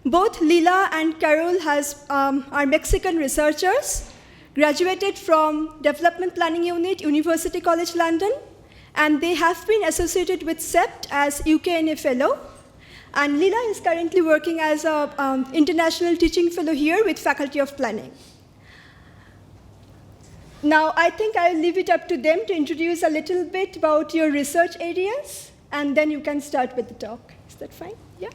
Both Lila and Karol are Mexican researchers, graduated from Development Planning Unit, University College London, and they have been associated with CEPT as UKNA Fellow. And Lila is currently working as an international teaching fellow here with Faculty of Planning. Now, I think I'll leave it up to them to introduce a little bit about your research areas, and then you can start with the talk. Is that fine? Yeah.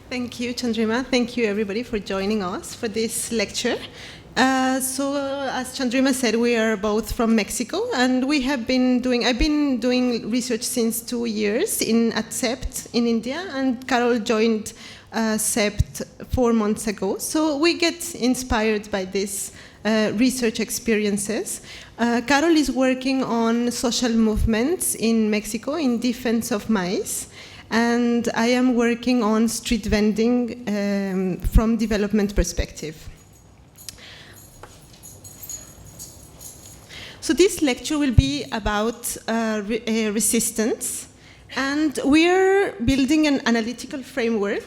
Thank you, Chandrima. Thank you, everybody, for joining us for this lecture. So, as Chandrima said, we are both from Mexico, and I've been doing research since 2 years at CEPT in India, and Karol joined CEPT 4 months ago. So we get inspired by these research experiences. Karol is working on social movements in Mexico in defense of maize, and I am working on street vending from development perspective. So this lecture will be about resistance, and we're building an analytical framework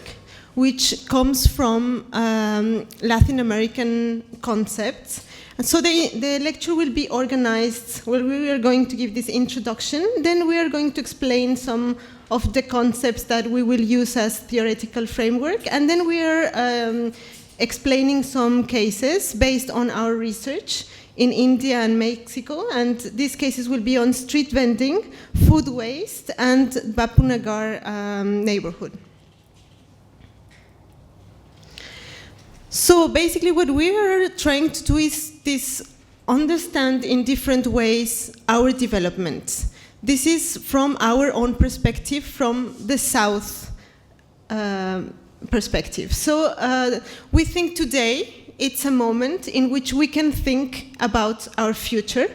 which comes from Latin American concepts. And so the lecture will be organized, well, we are going to give this introduction, then we are going to explain some of the concepts that we will use as theoretical framework, and then we are explaining some cases based on our research in India and Mexico, and these cases will be on street vending, food waste, and Bapunagar neighborhood. So basically what we are trying to do is understand in different ways our development. This is from our own perspective, from the South perspective. So we think today it's a moment in which we can think about our future,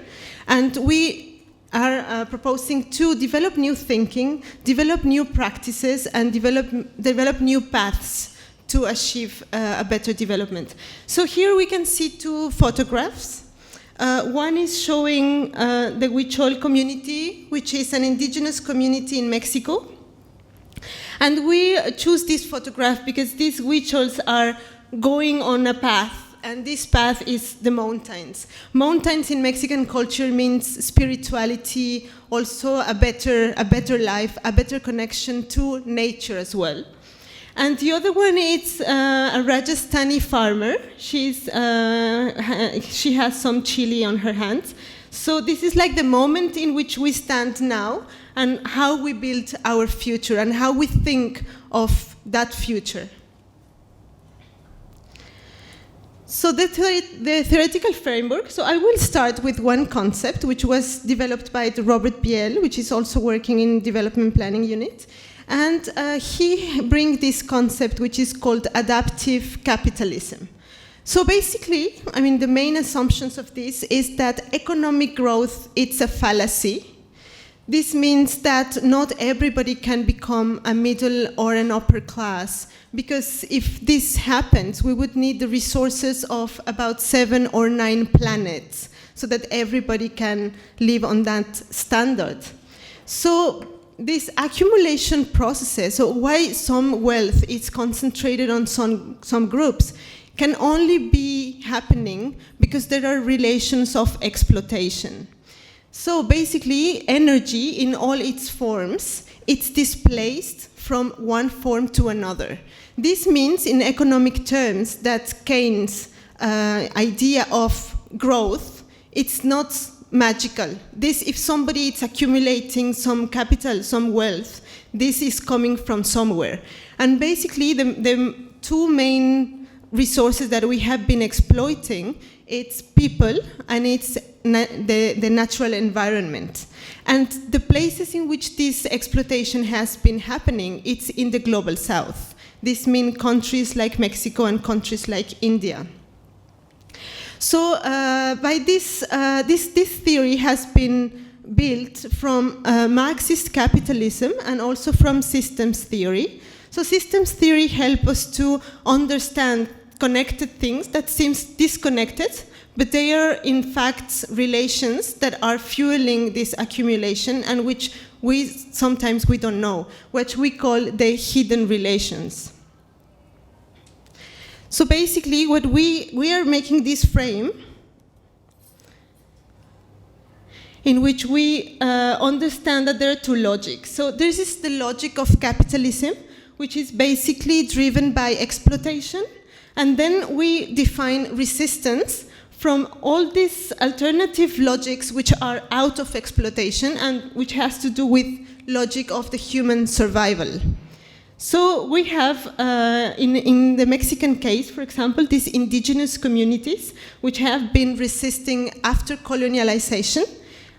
and we are proposing to develop new thinking, develop new practices, and develop new paths to achieve a better development. So here we can see 2 photographs. One is showing the Huichol community, which is an indigenous community in Mexico. And we choose this photograph because these Huichols are going on a path, and this path is the mountains. Mountains in Mexican culture means spirituality, also a better life, a better connection to nature as well. And the other one is a Rajasthani farmer. She has some chili on her hands. So this is like the moment in which we stand now, and how we build our future and how we think of that future. So the theoretical framework, so I will start with one concept which was developed by Robert Biel, which is also working in Development Planning Unit. And he brings this concept which is called adaptive capitalism. So basically, I mean, the main assumptions of this is that economic growth, it's a fallacy. This means that not everybody can become a middle or an upper class, because if this happens, we would need the resources of about 7 or 9 planets so that everybody can live on that standard. So this accumulation processes, so why some wealth is concentrated on some groups, can only be happening because there are relations of exploitation. So basically, energy in all its forms, it's displaced from one form to another. This means, in economic terms, that Keynes' idea of growth, it's not magical. This, if somebody is accumulating some capital, some wealth, this is coming from somewhere. And basically, the 2 main resources that we have been exploiting, it's people and it's the natural environment. And the places in which this exploitation has been happening, it's in the global south. This means countries like Mexico and countries like India. So by this theory has been built from Marxist capitalism and also from systems theory. So systems theory helps us to understand connected things that seems disconnected, but they are in fact relations that are fueling this accumulation and which sometimes we don't know, which we call the hidden relations. So basically, what we are making this frame in which we understand that there are two logics. So this is the logic of capitalism, which is basically driven by exploitation, and then we define resistance from all these alternative logics which are out of exploitation and which has to do with logic of the human survival. So we have, in the Mexican case, for example, these indigenous communities which have been resisting after colonialization,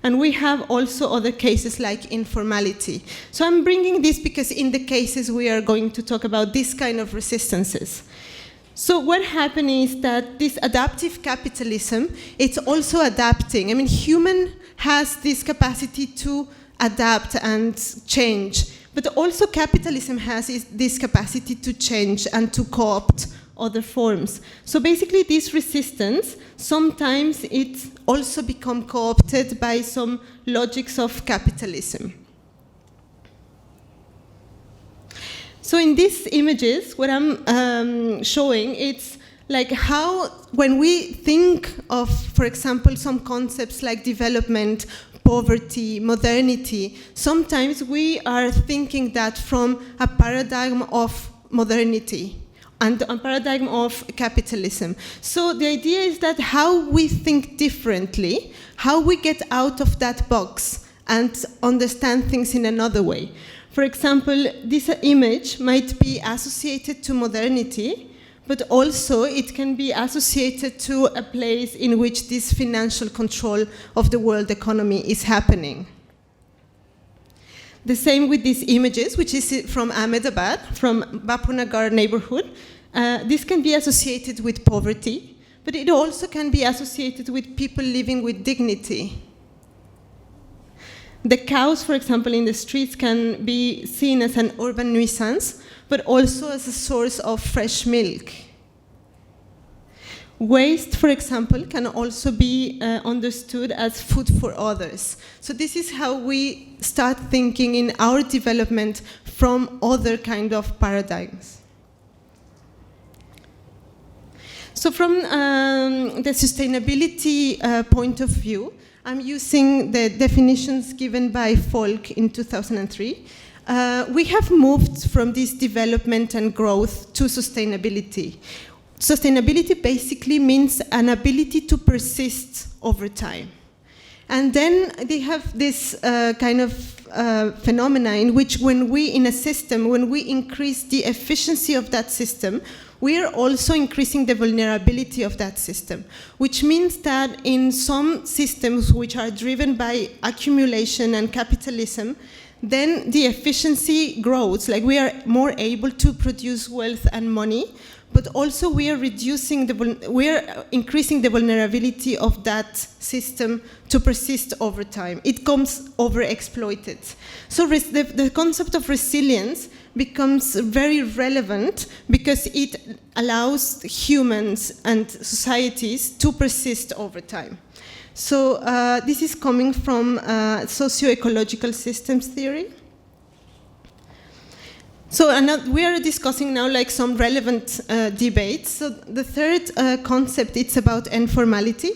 and we have also other cases like informality. So I'm bringing this because in the cases we are going to talk about this kind of resistances. So what happened is that this adaptive capitalism, it's also adapting. I mean, human has this capacity to adapt and change, but also capitalism has this capacity to change and to co-opt other forms. So basically this resistance, sometimes it also become co-opted by some logics of capitalism. So in these images, what I'm showing, it's like how, when we think of, for example, some concepts like development, poverty, modernity, sometimes we are thinking that from a paradigm of modernity and a paradigm of capitalism. So the idea is that how we think differently, how we get out of that box and understand things in another way. For example, this image might be associated to modernity, but also it can be associated to a place in which this financial control of the world economy is happening. The same with these images, which is from Ahmedabad, from Bapanagar neighborhood. This can be associated with poverty, but it also can be associated with people living with dignity. The cows, for example, in the streets can be seen as an urban nuisance, but also as a source of fresh milk. Waste, for example, can also be understood as food for others. So this is how we start thinking in our development from other kind of paradigms. So from the sustainability point of view, I'm using the definitions given by Folke in 2003. We have moved from this development and growth to sustainability. Sustainability basically means an ability to persist over time. And then they have this kind of phenomena in which when we, in a system, when we increase the efficiency of that system, we are also increasing the vulnerability of that system, which means that in some systems which are driven by accumulation and capitalism, then the efficiency grows, like we are more able to produce wealth and money, but also we are increasing the vulnerability of that system to persist over time. It becomes overexploited. So the concept of resilience becomes very relevant because it allows humans and societies to persist over time. So this is coming from socio-ecological systems theory. So we are discussing now like some relevant debates. So the third concept, it's about informality.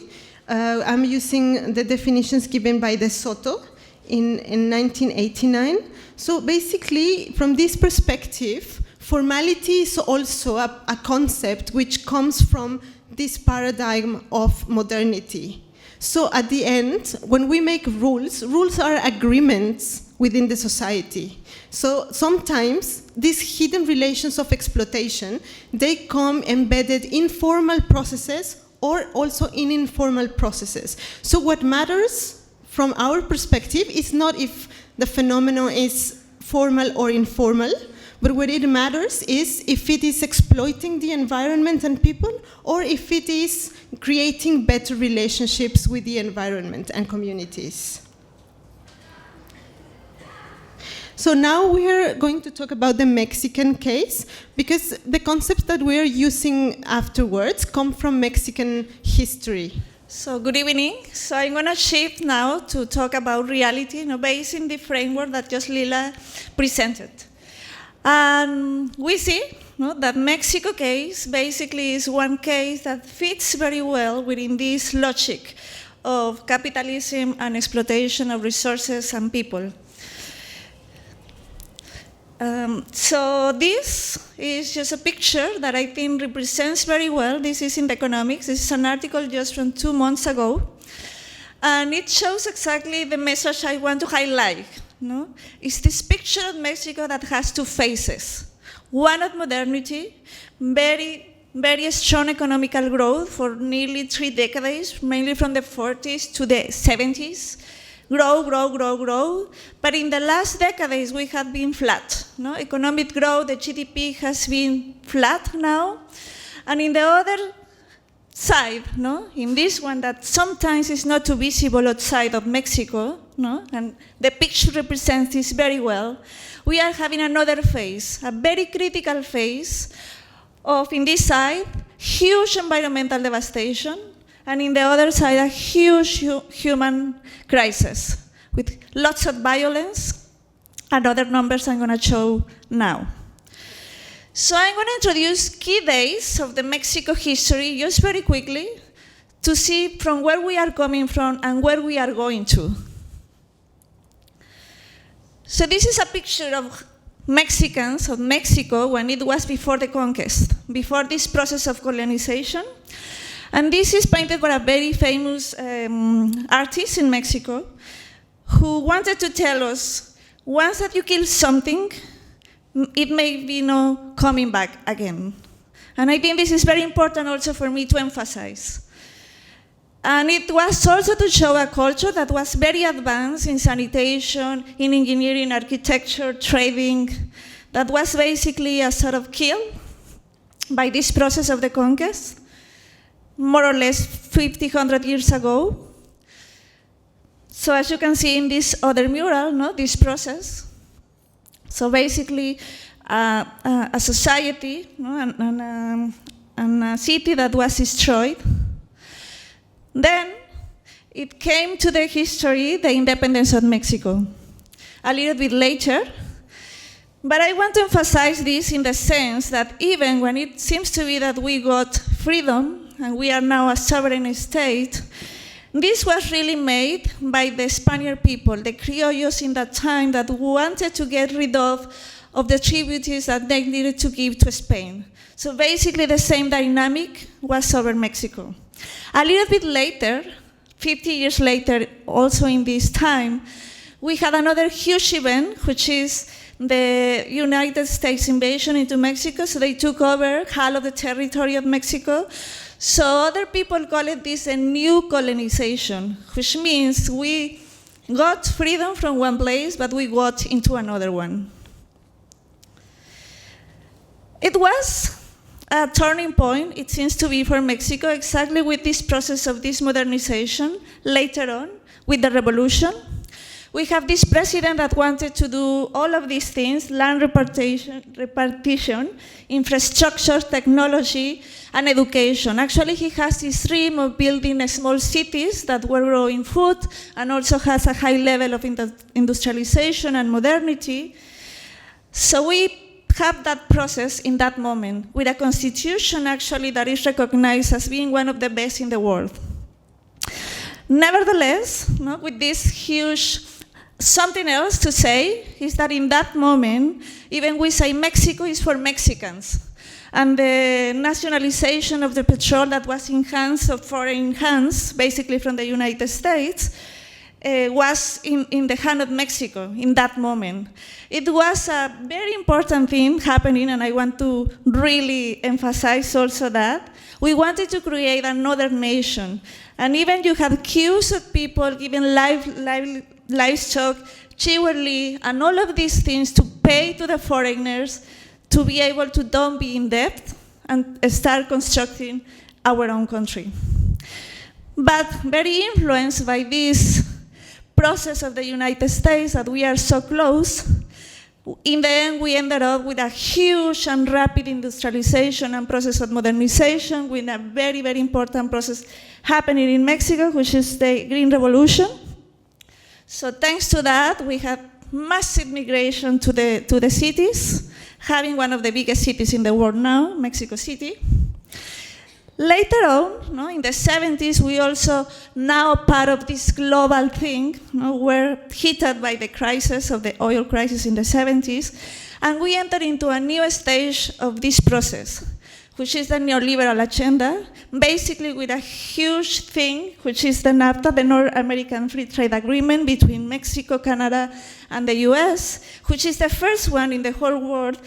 I'm using the definitions given by De Soto in 1989. So basically, from this perspective, formality is also a concept which comes from this paradigm of modernity. So at the end, when we make rules, rules are agreements within the society. So sometimes these hidden relations of exploitation, they come embedded in formal processes or also in informal processes. So what matters from our perspective is not if the phenomenon is formal or informal, but what it matters is if it is exploiting the environment and people, or if it is creating better relationships with the environment and communities. So now we are going to talk about the Mexican case, because the concepts that we are using afterwards come from Mexican history. So good evening. So I'm going to shift now to talk about reality, based in the framework that just Lila presented. And we see no, that Mexico case basically is one case that fits very well within this logic of capitalism and exploitation of resources and people. So this is just a picture that I think represents very well. This is in the economics. This is an article just from 2 months ago. And it shows exactly the message I want to highlight. No? It's this picture of Mexico that has two phases. One of modernity, very strong economical growth for nearly 3 decades, mainly from the 40s to the 70s. Grow. But in the last decades, we have been flat. No? Economic growth, the GDP has been flat now. And in the other side, no? In this one that sometimes is not too visible outside of Mexico, no? And the picture represents this very well, we are having another phase, a very critical phase of, in this side, huge environmental devastation, and in the other side, a huge human crisis with lots of violence and other numbers I'm going to show now. So I'm going to introduce key days of the Mexico history just very quickly to see from where we are coming from and where we are going to. So this is a picture of Mexicans, of Mexico, when it was before the conquest, before this process of colonization. And this is painted by a very famous artist in Mexico who wanted to tell us, once that you kill something, it may be no coming back again. And I think this is very important also for me to emphasize. And it was also to show a culture that was very advanced in sanitation, in engineering, architecture, trading, that was basically a sort of kill by this process of the conquest, more or less 50, 100 years ago. So as you can see in this other mural, no, this process. So basically, a society, no, and a city that was destroyed. Then it came to the history, the independence of Mexico, a little bit later. But I want to emphasize this in the sense that even when it seems to be that we got freedom and we are now a sovereign state, this was really made by the Spaniard people, the criollos in that time that wanted to get rid of the tributes that they needed to give to Spain. So basically the same dynamic was over Mexico. A little bit later, 50 years later, also in this time, we had another huge event, which is the United States invasion into Mexico. So they took over half of the territory of Mexico. So other people call it this a new colonization, which means we got freedom from one place, but we got into another one. It was a turning point, it seems to be, for Mexico, exactly with this process of this modernization later on, with the revolution. We have this president that wanted to do all of these things, land repartition, infrastructure, technology, and education. Actually, he has this dream of building small cities that were growing food and also has a high level of industrialization and modernity. So we have that process in that moment with a constitution actually that is recognized as being one of the best in the world. Nevertheless, no, with this huge, something else to say is that in that moment, even we say Mexico is for Mexicans. And the nationalization of the petrol that was in hands of foreign hands, basically from the United States, was in the hand of Mexico in that moment. It was a very important thing happening, and I want to really emphasize also that. We wanted to create another nation. And even you have queues of people giving livestock, cheaply, and all of these things to pay to the foreigners to be able to don't be in debt and start constructing our own country. But very influenced by this process of the United States that we are so close, in the end we ended up with a huge and rapid industrialization and process of modernization with a very, very important process happening in Mexico, which is the Green Revolution. So thanks to that, we have massive migration to the cities, having one of the biggest cities in the world now, Mexico City. Later on, no, in the 70s, we also, now part of this global thing, no, were hit by the crisis of the oil crisis in the 70s, and we entered into a new stage of this process, which is the neoliberal agenda, basically with a huge thing, which is the NAFTA, the North American Free Trade Agreement between Mexico, Canada, and the US, which is the first one in the whole world,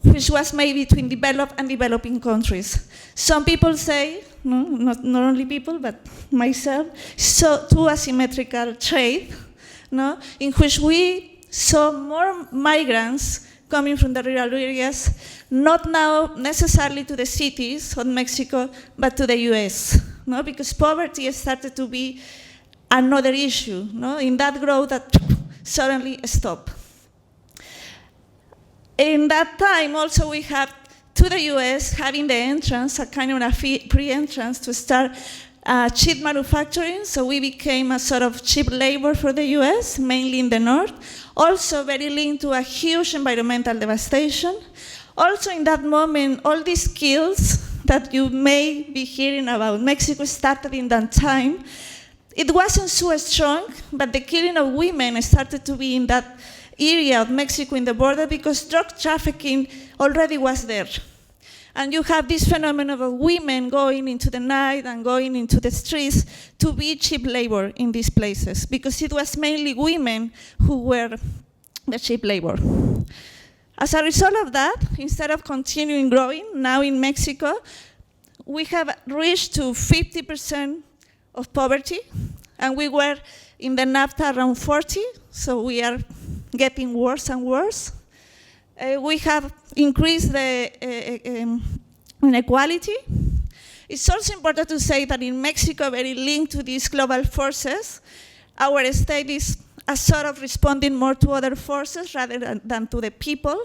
which was made between developed and developing countries. Some people say, no, not only people, but myself, so too asymmetrical trade, no, in which we saw more migrants coming from the rural areas, not now necessarily to the cities of Mexico, but to the US, no, because poverty started to be another issue, no, in that growth that suddenly stopped. In that time, also, we have to the US having the entrance, a kind of a pre-entrance to start cheap manufacturing, so we became a sort of cheap labor for the US, mainly in the north, also very linked to a huge environmental devastation. Also in that moment, all these skills that you may be hearing about Mexico started in that time. It wasn't so strong, but the killing of women started to be in that area of Mexico in the border because drug trafficking already was there. And you have this phenomenon of women going into the night and going into the streets to be cheap labor in these places, because it was mainly women who were the cheap labor. As a result of that, instead of continuing growing, now in Mexico, we have reached to 50% of poverty, and we were in the NAFTA around 40, so we are getting worse and worse. We have increased the inequality. It's also important to say that in Mexico, very linked to these global forces, our state is a sort of responding more to other forces rather than to the people.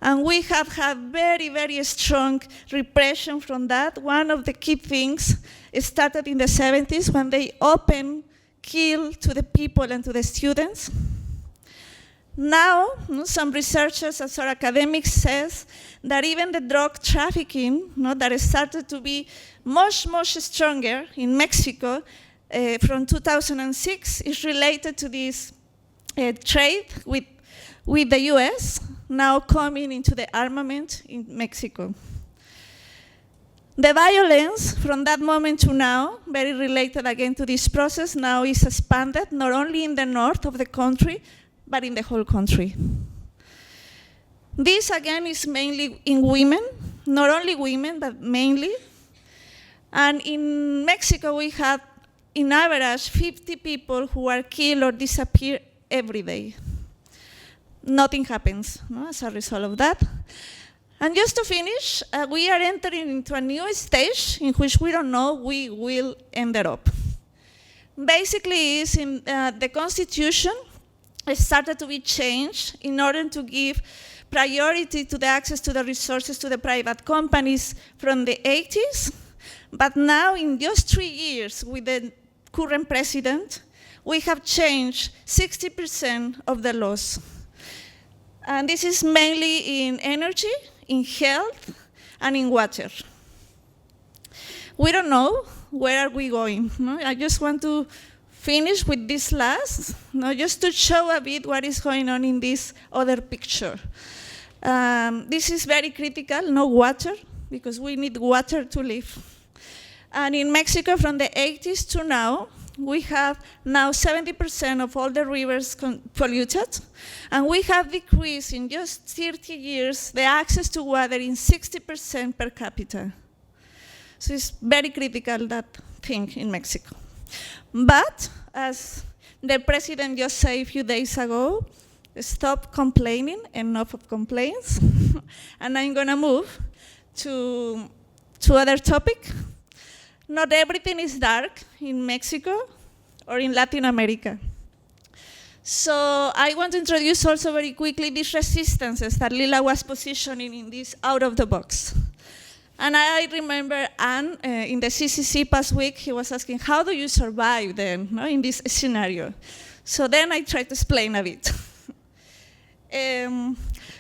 And we have had very, very strong repression from that. One of the key things started in the 70s when they opened kill to the people and to the students. Now, some researchers and some academics says that even the drug trafficking that started to be much, much stronger in Mexico from 2006 is related to this trade with the US, now coming into the armament in Mexico. The violence from that moment to now, very related again to this process, now is expanded not only in the north of the country, but in the whole country. This again is mainly in women, not only women, but mainly. And in Mexico, we have, in average, 50 people who are killed or disappear every day. Nothing happens as a result of that. And just to finish, we are entering into a new stage in which we don't know we will end up. Basically, is in the Constitution started to be changed in order to give priority to the access to the resources to the private companies from the 80s. But now, in just 3 years with the current president, we have changed 60% of the laws. And this is mainly in energy, in health, and in water. We don't know where are we going. I just want to finish with this last, just to show a bit what is going on in this other picture. This is very critical, no water, because we need water to live. And in Mexico, from the 80s to now, we have now 70% of all the rivers polluted, and we have decreased in just 30 years the access to water in 60% per capita. So it's very critical, that thing in Mexico. But, as the president just said a few days ago, stop complaining, enough of complaints. And I'm gonna move to other topic. Not everything is dark in Mexico or in Latin America. So I want to introduce also very quickly these resistances that Lila was positioning in this out of the box. And I remember Anne, in the CCC past week, he was asking, how do you survive then in this scenario? So then I tried to explain a bit.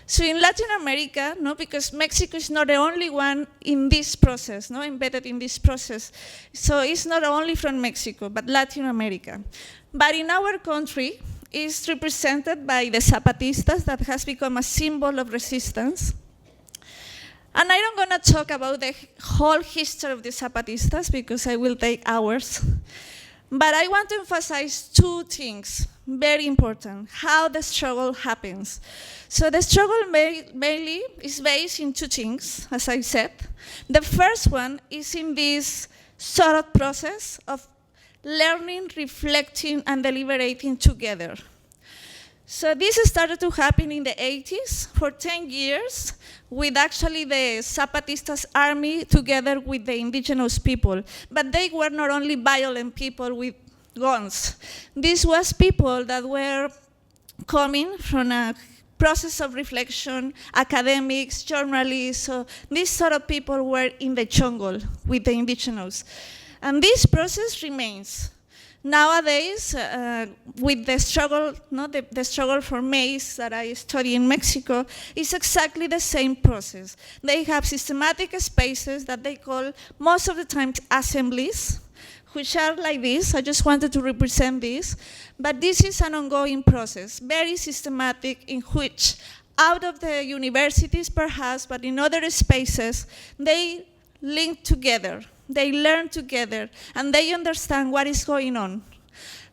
So in Latin America, no, because Mexico is not the only one in this process, no, embedded in this process. So it's not only from Mexico, but Latin America. But in our country, it's represented by the Zapatistas that has become a symbol of resistance. And I'm not going to talk about the whole history of the Zapatistas because I will take hours. But I want to emphasize two things, very important, how the struggle happens. So the struggle mainly is based in two things, as I said. The first one is in this sort of process of learning, reflecting, and deliberating together. So this started to happen in the 80s for 10 years with actually the Zapatistas army together with the indigenous people. But they were not only violent people with guns. These was people that were coming from a process of reflection, academics, journalists. So these sort of people were in the jungle with the indigenous. And this process remains. Nowadays, with the struggle, the struggle for maize that I study in Mexico, is exactly the same process. They have systematic spaces that they call, most of the time, assemblies, which are like this. I just wanted to represent this. But this is an ongoing process, very systematic, in which, out of the universities perhaps, but in other spaces, they link together. They learn together, and they understand what is going on.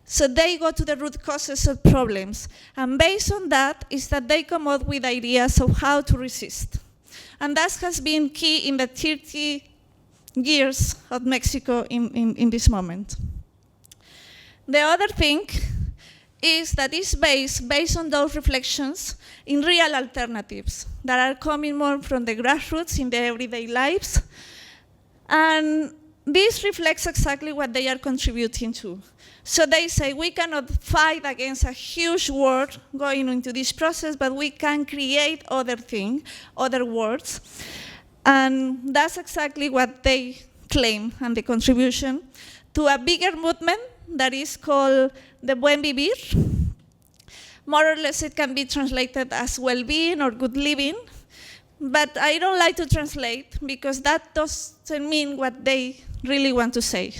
So they go to the root causes of problems. And based on that is that they come up with ideas of how to resist. And that has been key in the 30 years of Mexico in this moment. The other thing is that it's based on those reflections in real alternatives that are coming more from the grassroots in their everyday lives. And this reflects exactly what they are contributing to. So they say we cannot fight against a huge world going into this process, but we can create other things, other words. And that's exactly what they claim and the contribution to a bigger movement that is called the Buen Vivir. More or less it can be translated as well-being or good living. But I don't like to translate because that doesn't mean what they really want to say.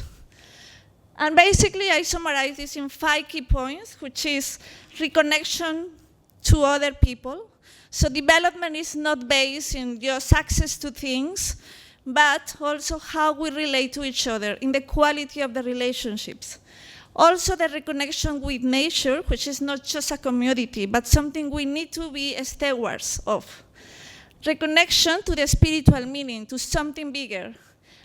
And basically, I summarize this in 5 key points, which is reconnection to other people. So development is not based in just access to things, but also how we relate to each other, in the quality of the relationships. Also the reconnection with nature, which is not just a commodity, but something we need to be stewards of. Reconnection to the spiritual meaning, to something bigger.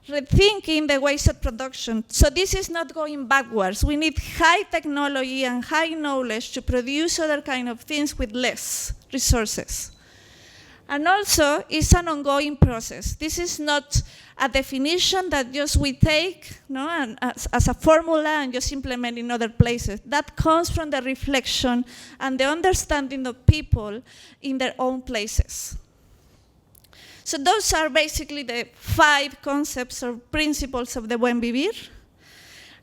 Rethinking the ways of production. So this is not going backwards. We need high technology and high knowledge to produce other kind of things with less resources. And also, it's an ongoing process. This is not a definition that just we take and as a formula and just implement in other places. That comes from the reflection and the understanding of people in their own places. So those are basically the 5 concepts or principles of the Buen Vivir.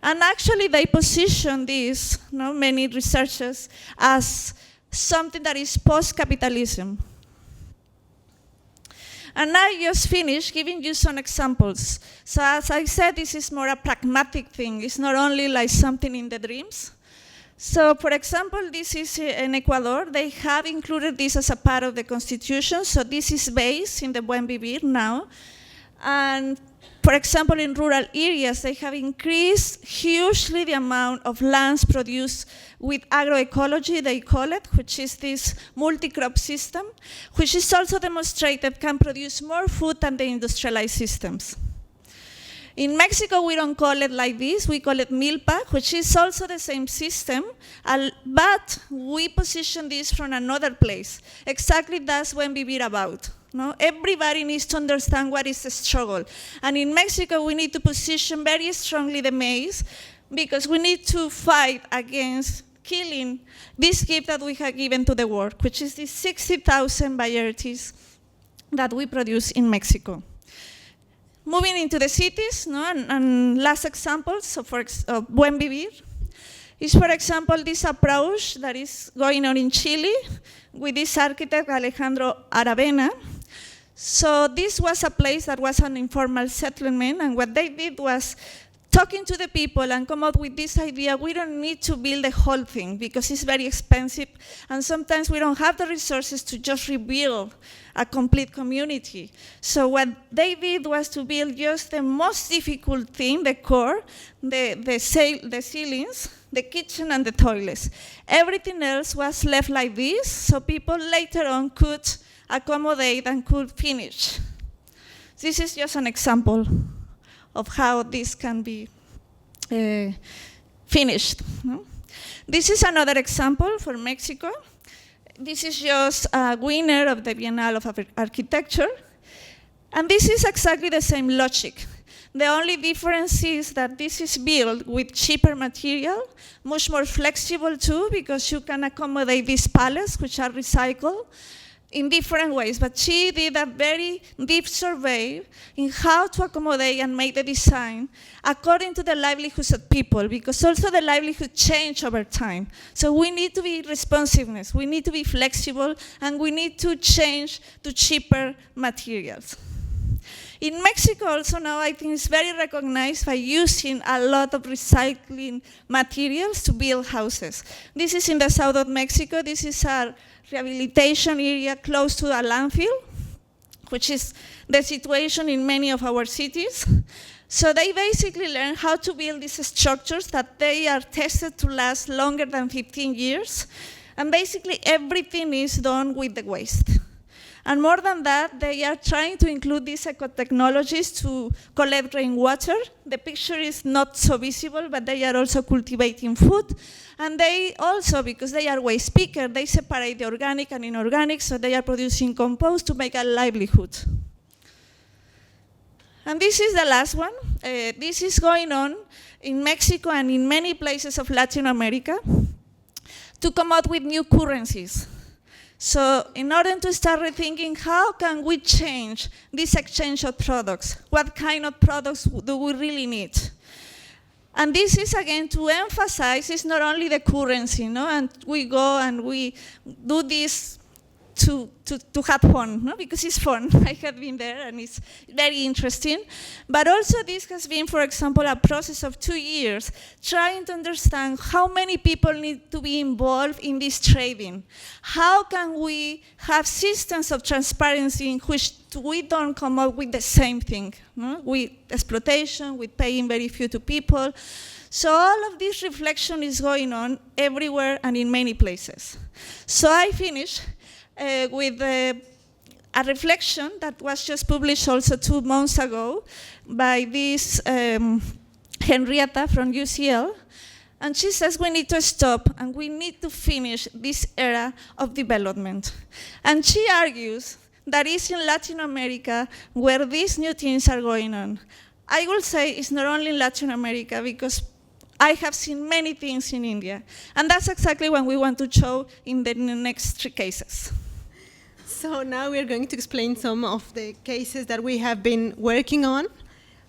And actually they position this, many researchers, as something that is post-capitalism. And I just finished giving you some examples. So as I said, this is more a pragmatic thing. It's not only like something in the dreams. So, for example, this is in Ecuador. They have included this as a part of the constitution. So this is based in the Buen Vivir now. And, for example, in rural areas, they have increased hugely the amount of lands produced with agroecology, they call it, which is this multi-crop system, which is also demonstrated can produce more food than the industrialized systems. In Mexico, we don't call it like this. We call it milpa, which is also the same system, but we position this from another place. Exactly that's Buen Vivir about. Everybody needs to understand what is the struggle. And in Mexico, we need to position very strongly the maize because we need to fight against killing this gift that we have given to the world, which is the 60,000 varieties that we produce in Mexico. Moving into the cities, and last examples of Buen Vivir. is, for example, this approach that is going on in Chile with this architect Alejandro Aravena. So this was a place that was an informal settlement, and what they did was talking to the people and come up with this idea: we don't need to build the whole thing because it's very expensive, and sometimes we don't have the resources to just rebuild a complete community. So what they did was to build just the most difficult thing, the core, the ceilings, the kitchen, and the toilets. Everything else was left like this, so people later on could accommodate and could finish. This is just an example of how this can be finished. No? This is another example for Mexico. This is just a winner of the Biennale of Architecture. And this is exactly the same logic. The only difference is that this is built with cheaper material, much more flexible too, because you can accommodate these pallets, which are recycled, in different ways. But she did a very deep survey in how to accommodate and make the design according to the livelihoods of people, because also the livelihood change over time. So we need to be responsiveness, we need to be flexible, and we need to change to cheaper materials. In Mexico also now I think it's very recognized by using a lot of recycling materials to build houses. This is in the south of Mexico. This is a rehabilitation area close to a landfill, which is the situation in many of our cities. So they basically learn how to build these structures that they are tested to last longer than 15 years. And basically everything is done with the waste. And more than that, they are trying to include these eco-technologies to collect rainwater. The picture is not so visible, but they are also cultivating food. And they also, because they are waste picker, they separate the organic and inorganic, so they are producing compost to make a livelihood. And this is the last one. This is going on in Mexico and in many places of Latin America to come up with new currencies. So in order to start rethinking how can we change this exchange of products, what kind of products do we really need? And this is again to emphasize it's not only the currency, no? And we go and we do this to have fun, no? Because it's fun. I have been there and it's very interesting. But also this has been, for example, a process of 2 years trying to understand how many people need to be involved in this trading. How can we have systems of transparency in which we don't come up with the same thing, no? With exploitation, with paying very few to people. So all of this reflection is going on everywhere and in many places. So I finish with a reflection that was just published also 2 months ago by this Henrietta from UCL. And she says we need to stop and we need to finish this era of development. And she argues that it's in Latin America where these new things are going on. I will say it's not only in Latin America because I have seen many things in India. And that's exactly what we want to show in the next 3 cases. So now we're going to explain some of the cases that we have been working on,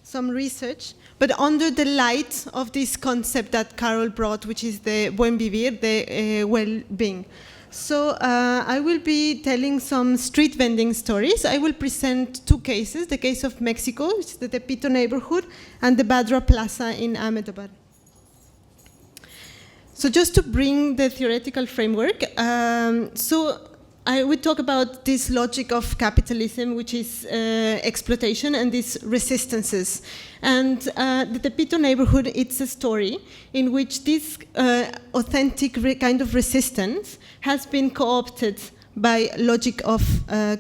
some research, but under the light of this concept that Karol brought, which is the buen vivir, the well-being. So I will be telling some street vending stories. I will present 2 cases, the case of Mexico, which is the Tepito neighborhood, and the Bhadra plaza in Ahmedabad. So just to bring the theoretical framework, I would talk about this logic of capitalism, which is exploitation, and these resistances. And the Tepito neighborhood, it's a story in which this authentic kind of resistance has been co-opted by logic of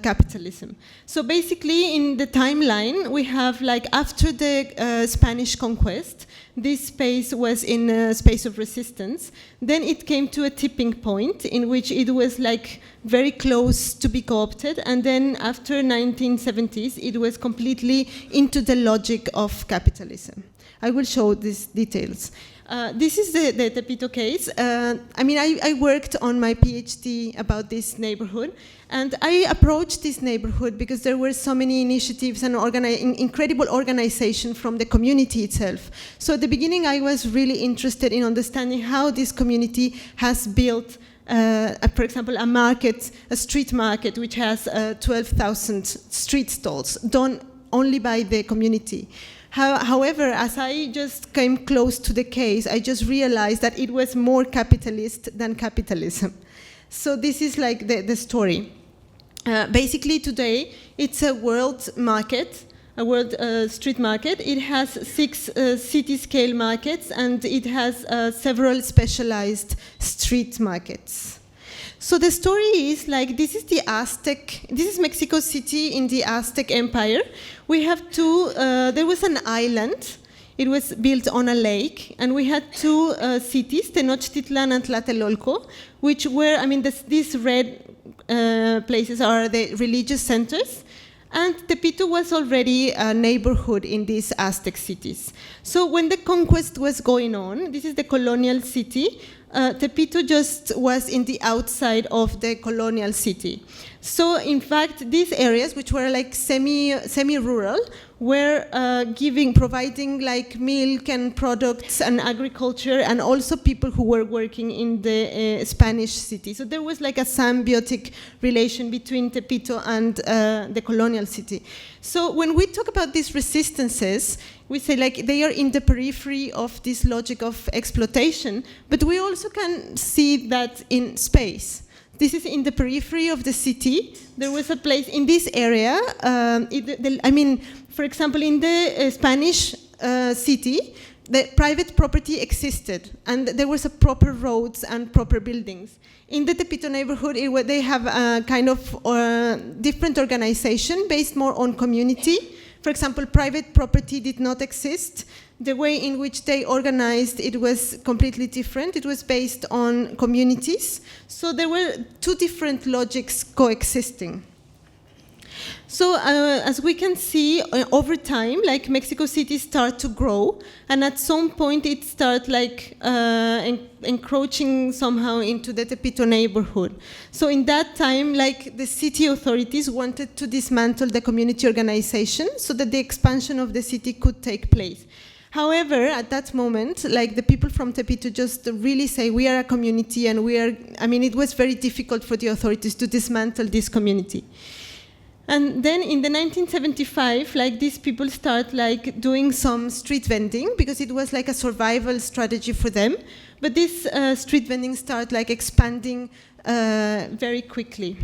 capitalism. So basically, in the timeline, we have like after the Spanish conquest, this space was in a space of resistance. Then it came to a tipping point in which it was like very close to be co-opted. And then after 1970s, it was completely into the logic of capitalism. I will show these details. This is the Tepito case. I mean, I worked on my PhD about this neighborhood, and I approached this neighborhood because there were so many initiatives and incredible organization from the community itself. So at the beginning, I was really interested in understanding how this community has built, for example, a street market, which has 12,000 street stalls, done only by the community. However, as I just came close to the case, I just realized that it was more capitalist than capitalism. So this is like the story. Basically today, it's a world market, a world street market. It has 6 city-scale markets, and it has several specialized street markets. So the story is like, this is Mexico City in the Aztec Empire. We have there was an island. It was built on a lake, and we had 2 cities, Tenochtitlan and Tlatelolco, which were, I mean, these red places are the religious centers. And Tepito was already a neighborhood in these Aztec cities. So when the conquest was going on, this is the colonial city, Tepito just was in the outside of the colonial city. So in fact, these areas, which were like semi-rural, were providing like milk and products and agriculture, and also people who were working in the Spanish city. So there was like a symbiotic relation between Tepito and the colonial city. So when we talk about these resistances, we say like they are in the periphery of this logic of exploitation, but we also can see that in space. This is in the periphery of the city. There was a place in this area. I mean, for example, in the Spanish city, the private property existed, and there was a proper roads and proper buildings. In the Tepito neighborhood, they have a kind of different organization based more on community. For example, private property did not exist. The way in which they organized it was completely different. It was based on communities. So there were 2 different logics coexisting. So as we can see, over time, like Mexico City start to grow, and at some point it start like encroaching somehow into the Tepito neighborhood. So in that time, like the city authorities wanted to dismantle the community organization so that the expansion of the city could take place. However, at that moment, like the people from Tepito just really say, we are a community, and it was very difficult for the authorities to dismantle this community. And then in the 1975, like these people start like doing some street vending because it was like a survival strategy for them. But this street vending start like expanding very quickly.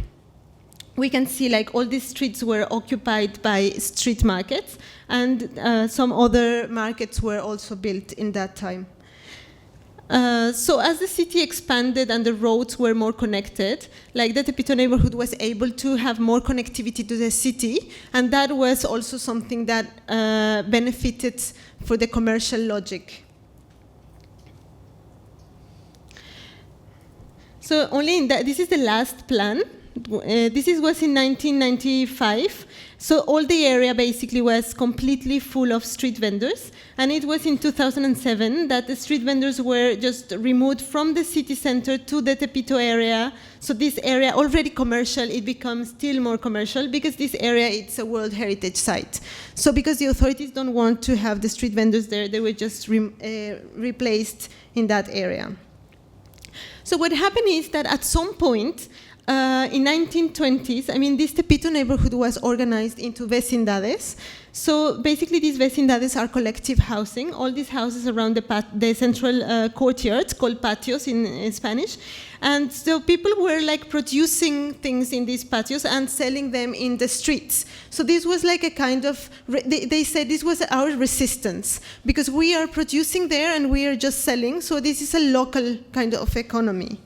We can see like all these streets were occupied by street markets, and some other markets were also built in that time. So as the city expanded and the roads were more connected, like the Tepito neighborhood was able to have more connectivity to the city, and that was also something that benefited for the commercial logic. So this is the last plan. This was in 1995. So all the area basically was completely full of street vendors. And it was in 2007 that the street vendors were just removed from the city center to the Tepito area. So this area, already commercial, it becomes still more commercial because this area, it's a World Heritage Site. So because the authorities don't want to have the street vendors there, they were just replaced in that area. So what happened is that at some point, in 1920s, this Tepito neighborhood was organized into vecindades. So basically these vecindades are collective housing, all these houses around the central courtyards, called patios in Spanish. And so people were like producing things in these patios and selling them in the streets. So this was like a kind of, they said this was our resistance, because we are producing there and we are just selling, so this is a local kind of economy.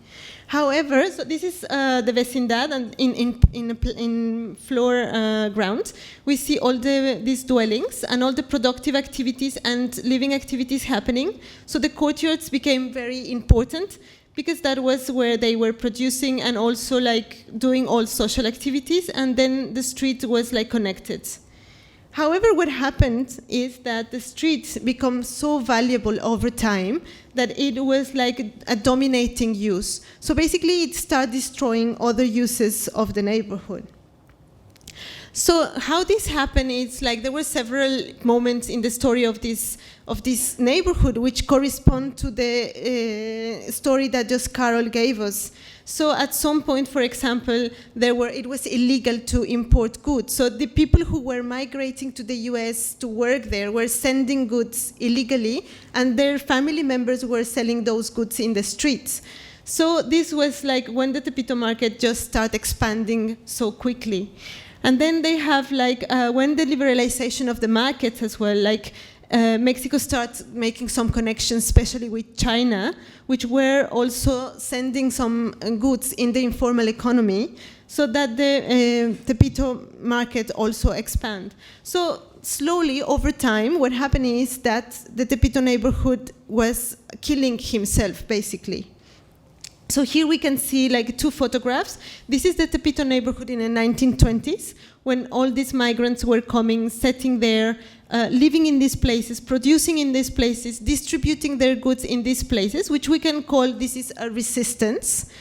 However, so this is the vecindad, and in floor ground, we see all these dwellings and all the productive activities and living activities happening. So the courtyards became very important because that was where they were producing and also like doing all social activities, and then the street was like connected. However, what happened is that the streets become so valuable over time that it was like a dominating use. So basically, it started destroying other uses of the neighborhood. So how this happened is like there were several moments in the story of this neighborhood which correspond to the story that just Karol gave us. So at some point, for example, it was illegal to import goods. So the people who were migrating to the US to work there were sending goods illegally, and their family members were selling those goods in the streets. So this was like when the Tepito market just started expanding so quickly. And then they have like, when the liberalization of the markets as well, like Mexico starts making some connections, especially with China, which were also sending some goods in the informal economy, so that the Tepito market also expand. So slowly, over time, what happened is that the Tepito neighborhood was killing himself, basically. So here we can see like two photographs. This is the Tepito neighborhood in the 1920s, when all these migrants were coming, setting there, living in these places, producing in these places, distributing their goods in these places, which we can call this is a resistance.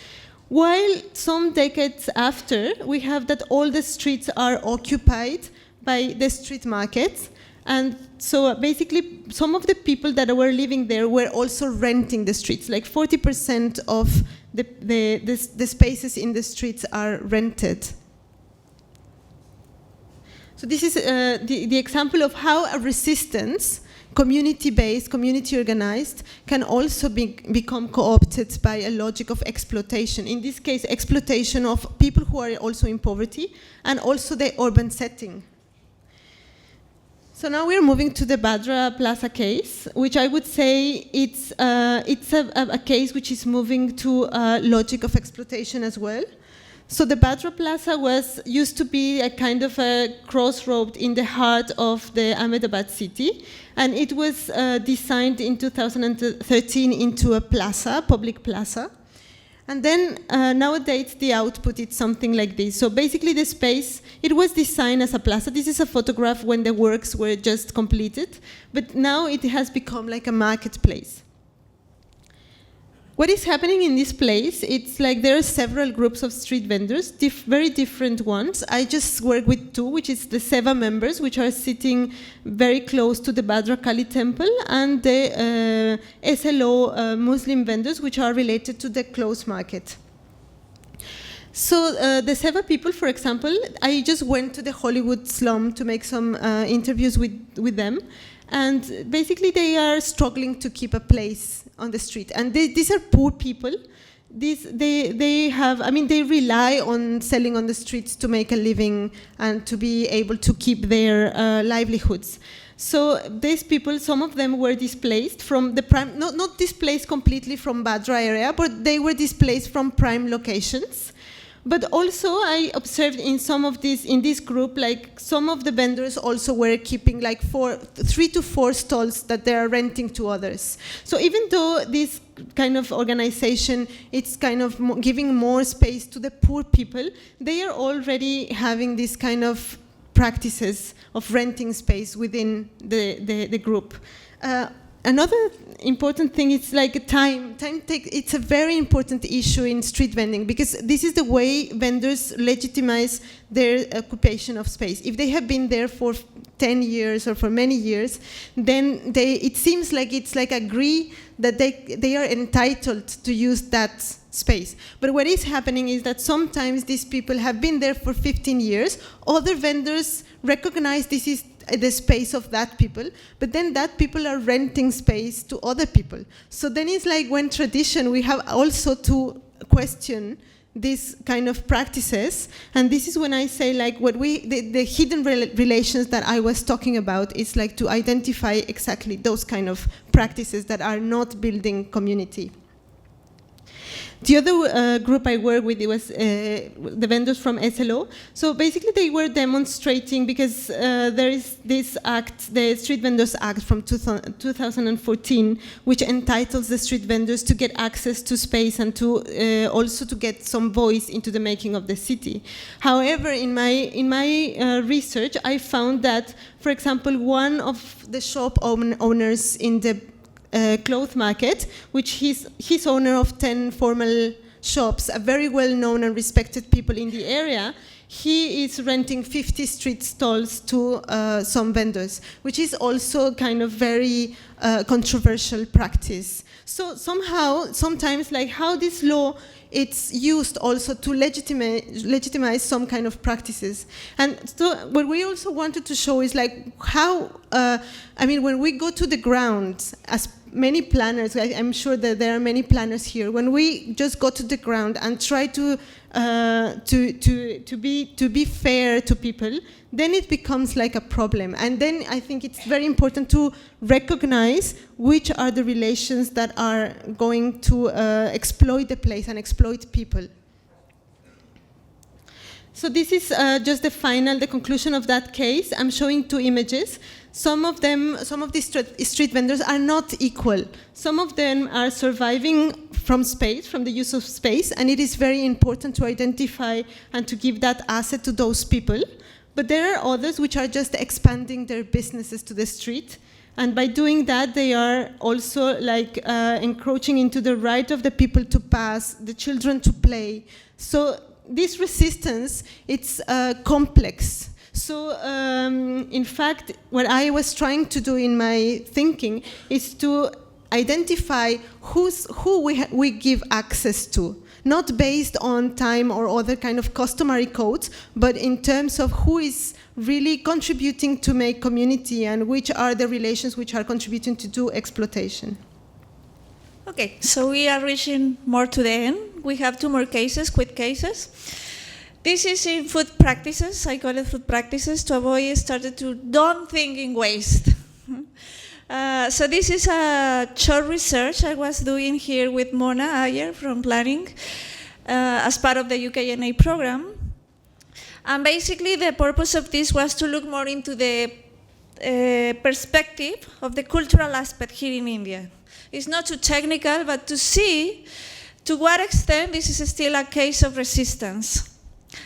While some decades after, we have that all the streets are occupied by the street markets. And so basically, some of the people that were living there were also renting the streets. Like 40% of the spaces in the streets are rented. So this is the example of how a resistance, community-based, community-organized, can also become co-opted by a logic of exploitation. In this case, exploitation of people who are also in poverty, and also the urban setting. So now we're moving to the Bhadra Plaza case, which I would say it's a case which is moving to a logic of exploitation as well. So the Bhadra Plaza used to be a kind of a crossroad in the heart of the Ahmedabad city, and it was designed in 2013 into a plaza, public plaza. And then nowadays the output is something like this. So basically the space, it was designed as a plaza. This is a photograph when the works were just completed, but now it has become like a marketplace. What is happening in this place, it's like there are several groups of street vendors, very different ones. I just work with two, which is the Seva members, which are sitting very close to the Bhadra Kali temple, and the SLO Muslim vendors, which are related to the closed market. So the Seva people, for example, I just went to the Hollywood slum to make some interviews with them. And basically they are struggling to keep a place on the street. And these are poor people. They rely on selling on the streets to make a living and to be able to keep their livelihoods. So these people, some of them were displaced from the prime, not displaced completely from Bhadra area, but they were displaced from prime locations. But also, I observed in this group, like some of the vendors also were keeping like 3 to 4 stalls that they are renting to others. So even though this kind of organization, it's kind of giving more space to the poor people, they are already having this kind of practices of renting space within the group. Another important thing is like time. It's a very important issue in street vending, because this is the way vendors legitimize their occupation of space. If they have been there for 10 years or for many years, then it seems like it's like agree that they are entitled to use that space. But what is happening is that sometimes these people have been there for 15 years. Other vendors recognize this is the space of that people, but then that people are renting space to other people. So then it's like when tradition, we have also to question these kind of practices. And this is when I say like the hidden relations that I was talking about is like to identify exactly those kind of practices that are not building community. The other group I worked with, it was the vendors from SLO. So basically they were demonstrating, because there is this act, the Street Vendors Act from 2014, which entitles the street vendors to get access to space and to also to get some voice into the making of the city. However, in my research, I found that, for example, one of the shop owners in the cloth market, which he's owner of 10 formal shops, a very well-known and respected people in the area, he is renting 50 street stalls to some vendors, which is also kind of very controversial practice. So somehow, sometimes, like how this law, it's used also to legitimize some kind of practices. And so what we also wanted to show is like how, I mean, when we go to the ground, as many planners, I'm sure that there are many planners here, when we just go to the ground and try to be fair to people, then it becomes like a problem. And then I think it's very important to recognize which are the relations that are going to exploit the place and exploit people. So this is just the conclusion of that case. I'm showing two images. Some of these street vendors are not equal. Some of them are surviving from the use of space, and it is very important to identify and to give that asset to those people. But there are others which are just expanding their businesses to the street, and by doing that, they are also like encroaching into the right of the people to pass, the children to play. So this resistance, it's complex. So, in fact, what I was trying to do in my thinking is to identify who we give access to, not based on time or other kind of customary codes, but in terms of who is really contributing to make community and which are the relations which are contributing to do exploitation. Okay, so we are reaching more to the end. We have two more cases, quick cases. This is in food practices. I call it food practices to avoid starting to don't think in waste. So this is a short research I was doing here with Mona Ayer from planning as part of the UKNA program. And basically the purpose of this was to look more into the perspective of the cultural aspect here in India. It's not too technical, but to see to what extent this is still a case of resistance.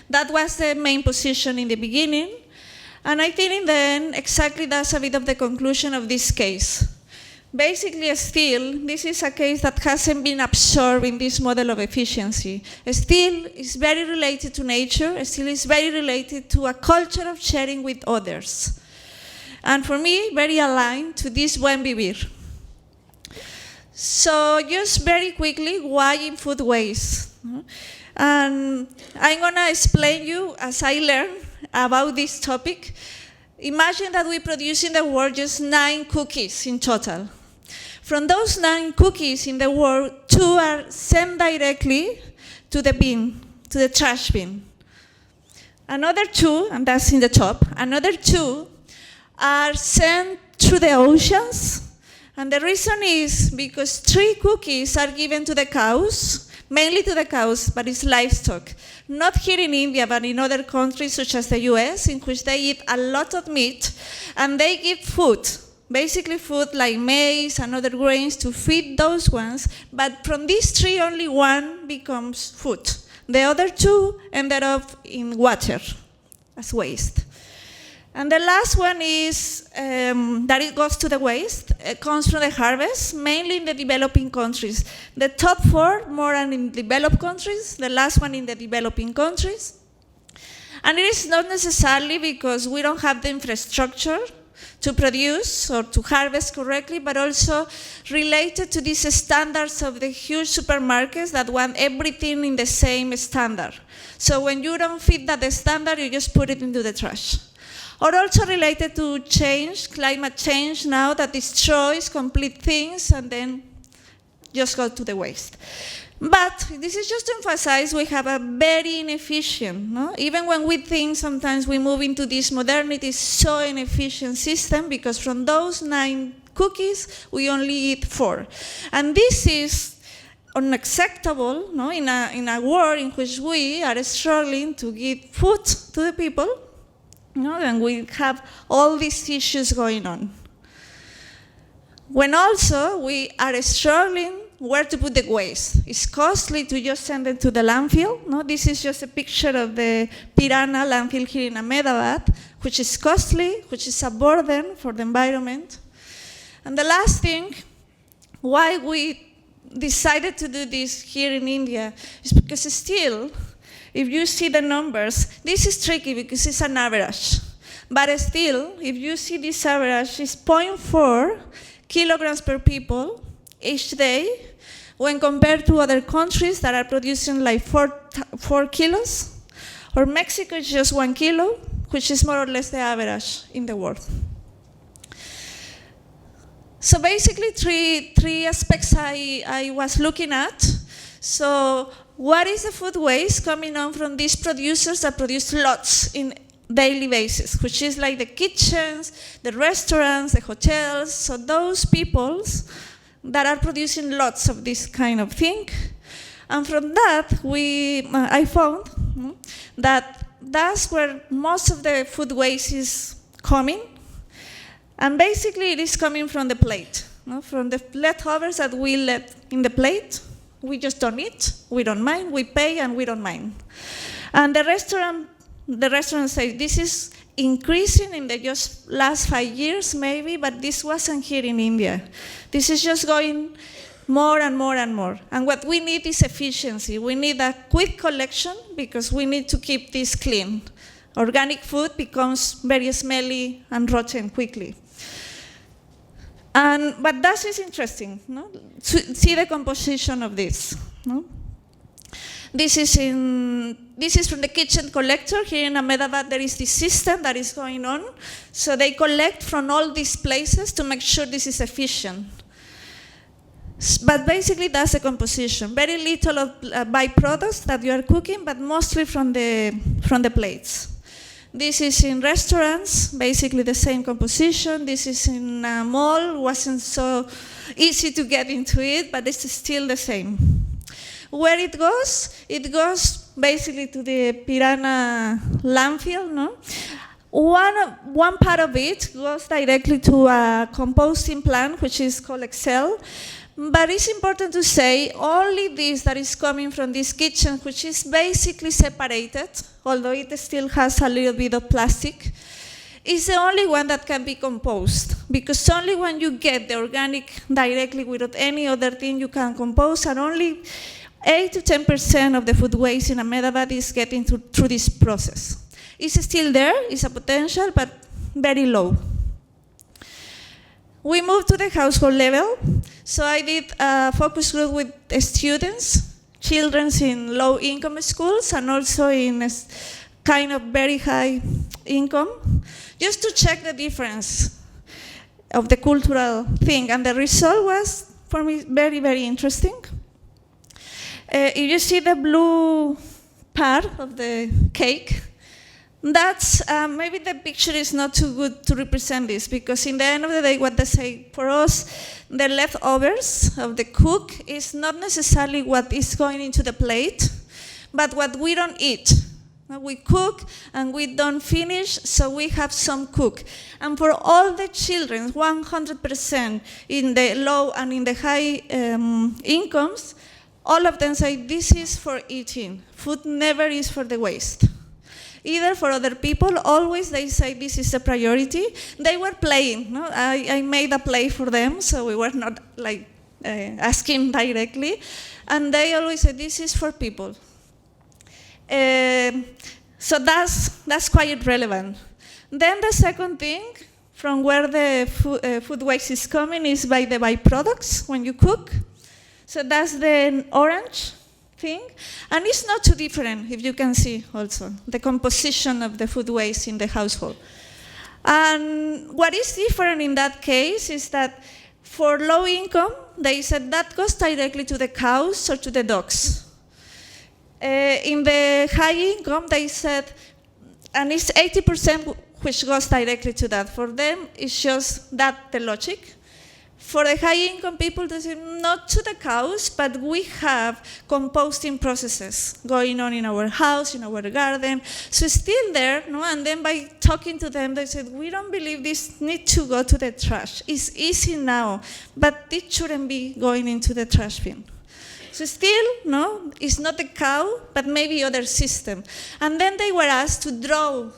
That was the main position in the beginning. And I think in the end, exactly that's a bit of the conclusion of this case. Basically, still, this is a case that hasn't been absorbed in this model of efficiency. Still, it's very related to nature. Still, it's very related to a culture of sharing with others. And for me, very aligned to this buen vivir. So just very quickly, why in food waste? And I'm going to explain you, as I learned about this topic. Imagine that we produce in the world just 9 cookies in total. From those 9 cookies in the world, 2 are sent directly to the bin, to the trash bin. Another 2, and that's in the top, another 2 are sent through the oceans. And the reason is because 3 cookies are given to the cows, mainly to the cows, but it's livestock. Not here in India, but in other countries such as the US, in which they eat a lot of meat, and they give food, basically food like maize and other grains to feed those ones, but from these 3, only 1 becomes food. The other 2 ended up in water as waste. And the last one is that it goes to the waste. It comes from the harvest, mainly in the developing countries. The top 4 more in developed countries, the last one in the developing countries. And it is not necessarily because we don't have the infrastructure to produce or to harvest correctly, but also related to these standards of the huge supermarkets that want everything in the same standard. So when you don't fit that standard, you just put it into the trash. Or also related to change, climate change now that destroys complete things and then just go to the waste. But this is just to emphasize we have a very inefficient, no? Even when we think sometimes we move into this modernity, so inefficient system because from those 9 cookies, we only eat 4. And this is unacceptable, no, in a world in which we are struggling to give food to the people, and we have all these issues going on. When also we are struggling where to put the waste. It's costly to just send it to the landfill. No? This is just a picture of the Pirana landfill here in Ahmedabad, which is costly, which is a burden for the environment. And the last thing, why we decided to do this here in India, is because still, if you see the numbers, this is tricky because it's an average. But still, if you see this average, it's 0.4 kilograms per people each day, when compared to other countries that are producing like 4 kilos, or Mexico is just 1 kilo, which is more or less the average in the world. So basically, three aspects I was looking at. So what is the food waste coming on from these producers that produce lots in daily basis, which is like the kitchens, the restaurants, the hotels, so those peoples that are producing lots of this kind of thing. And from that, I found that that's where most of the food waste is coming. And basically, it is coming from the plate, from the leftovers that we left in the plate. We just don't eat, we don't mind, we pay and we don't mind. And the restaurant says this is increasing in the just last 5 years maybe, but this wasn't here in India. This is just going more and more and more. And what we need is efficiency. We need a quick collection because we need to keep this clean. Organic food becomes very smelly and rotten quickly. But that is interesting, no? To see the composition of this. No? This is from the kitchen collector. Here in Ahmedabad, there is this system that is going on. So they collect from all these places to make sure this is efficient. But basically, that's the composition. Very little of byproducts that you are cooking, but mostly from the plates. This is in restaurants, basically the same composition. This is in a mall. Wasn't so easy to get into it, but it's still the same. Where it goes basically to the Pirana landfill, no? One part of it goes directly to a composting plant, which is called Excel. But it's important to say only this that is coming from this kitchen, which is basically separated, although it still has a little bit of plastic, is the only one that can be composed. Because only when you get the organic directly without any other thing you can compose, and only 8 to 10% of the food waste in Ahmedabad is getting through this process. It's still there, it's a potential, but very low. We moved to the household level. So I did a focus group with students, children in low-income schools, and also in a kind of very high income, just to check the difference of the cultural thing. And the result was, for me, very, very interesting. If you see the blue part of the cake, that's, maybe the picture is not too good to represent this, because in the end of the day, what they say, for us, the leftovers of the cook is not necessarily what is going into the plate, but what we don't eat. We cook and we don't finish, so we have some cook. And for all the children, 100% in the low and in the high incomes, all of them say this is for eating. Food never is for the waste. Either for other people, always they say this is a priority. They were playing. No? I made a play for them, so we were not like asking directly. And they always say this is for people. So that's quite relevant. Then the second thing, from where the food waste is coming, is by the byproducts when you cook. So that's the orange thing. And it's not too different, if you can see also, the composition of the food waste in the household. And what is different in that case is that for low income, they said that goes directly to the cows or to the dogs. In the high income, they said, and it's 80% which goes directly to that. For them, it's just that the logic. For the high-income people, they say, not to the cows, but we have composting processes going on in our house, in our garden. So it's still there, no? And then by talking to them, they said, we don't believe this needs to go to the trash. It's easy now, but it shouldn't be going into the trash bin. So still, no, it's not the cow, but maybe other system. And then they were asked to draw.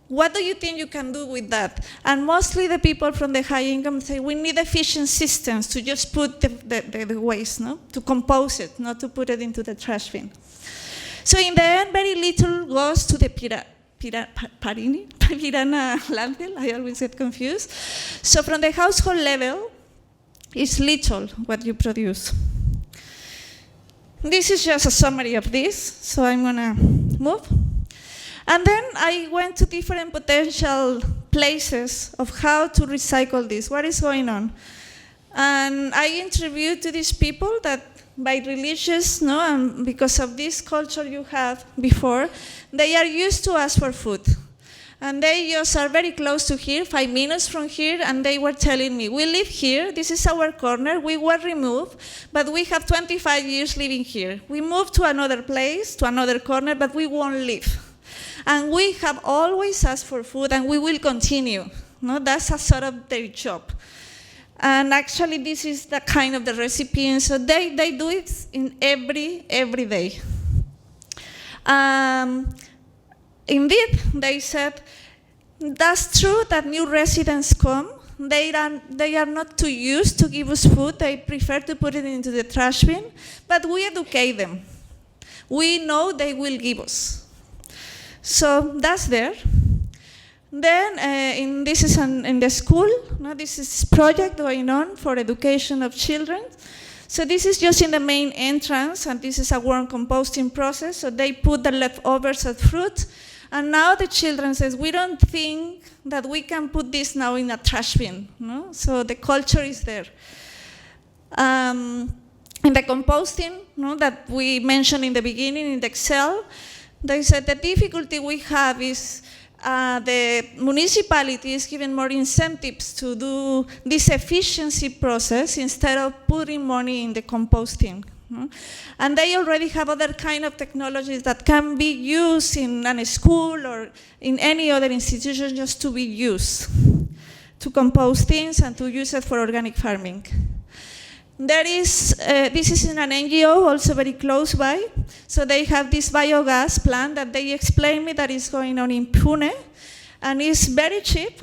What do you think you can do with that? And mostly the people from the high income say, we need efficient systems to just put the waste, no? To compose it, not to put it into the trash bin. So in the end, very little goes to the Pirana landfill. I always get confused. So from the household level, it's little what you produce. This is just a summary of this, so I'm gonna move. And then I went to different potential places of how to recycle this, what is going on. And I interviewed to these people that by religious, no, and because of this culture you have before, they are used to ask for food. And they just are very close to here, 5 minutes from here, and they were telling me, we live here, this is our corner, we were removed, but we have 25 years living here. We moved to another place, to another corner, but we won't live. And we have always asked for food, and we will continue. No, that's a sort of their job. And actually, this is the kind of the recipe, and so they do it in every day. Indeed, they said, that's true that new residents come. They are not too used to give us food. They prefer to put it into the trash bin, but we educate them. We know they will give us. So that's there. Then this is in the school. No, this is a project going on for education of children. So this is just in the main entrance, and this is a worm composting process. So they put the leftovers of fruit, and now the children says, we don't think that we can put this now in a trash bin. No? So the culture is there. In the composting, no, that we mentioned in the beginning in the Excel, they said the difficulty we have is the municipality is given more incentives to do this efficiency process instead of putting money in the composting. And they already have other kind of technologies that can be used in a school or in any other institution just to be used to compost things and to use it for organic farming. There is, this is in an NGO, also very close by. So they have this biogas plant that they explained me that is going on in Pune, and it's very cheap.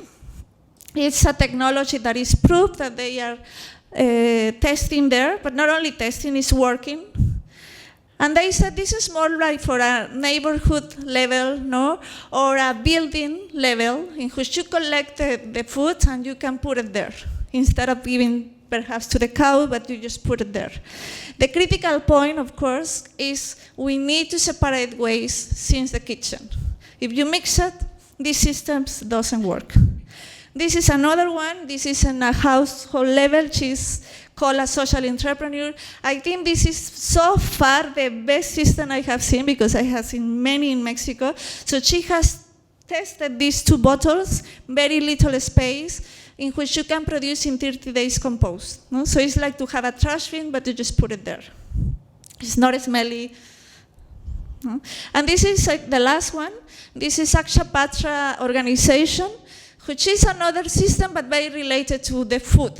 It's a technology that is proved that they are testing there, but not only testing, it's working. And they said this is more like for a neighborhood level, no, or a building level in which you collect the food and you can put it there instead of giving perhaps to the cow, but you just put it there. The critical point, of course, is we need to separate waste since the kitchen. If you mix it, these systems doesn't work. This is another one. This is in a household level. She's called a social entrepreneur. I think this is so far the best system I have seen because I have seen many in Mexico. So she has tested these 2 bottles, very little space, in which you can produce in 30 days compost. No? So it's like to have a trash bin, but you just put it there. It's not smelly. No? And this is the last one. This is Bhadra organization, which is another system, but very related to the food.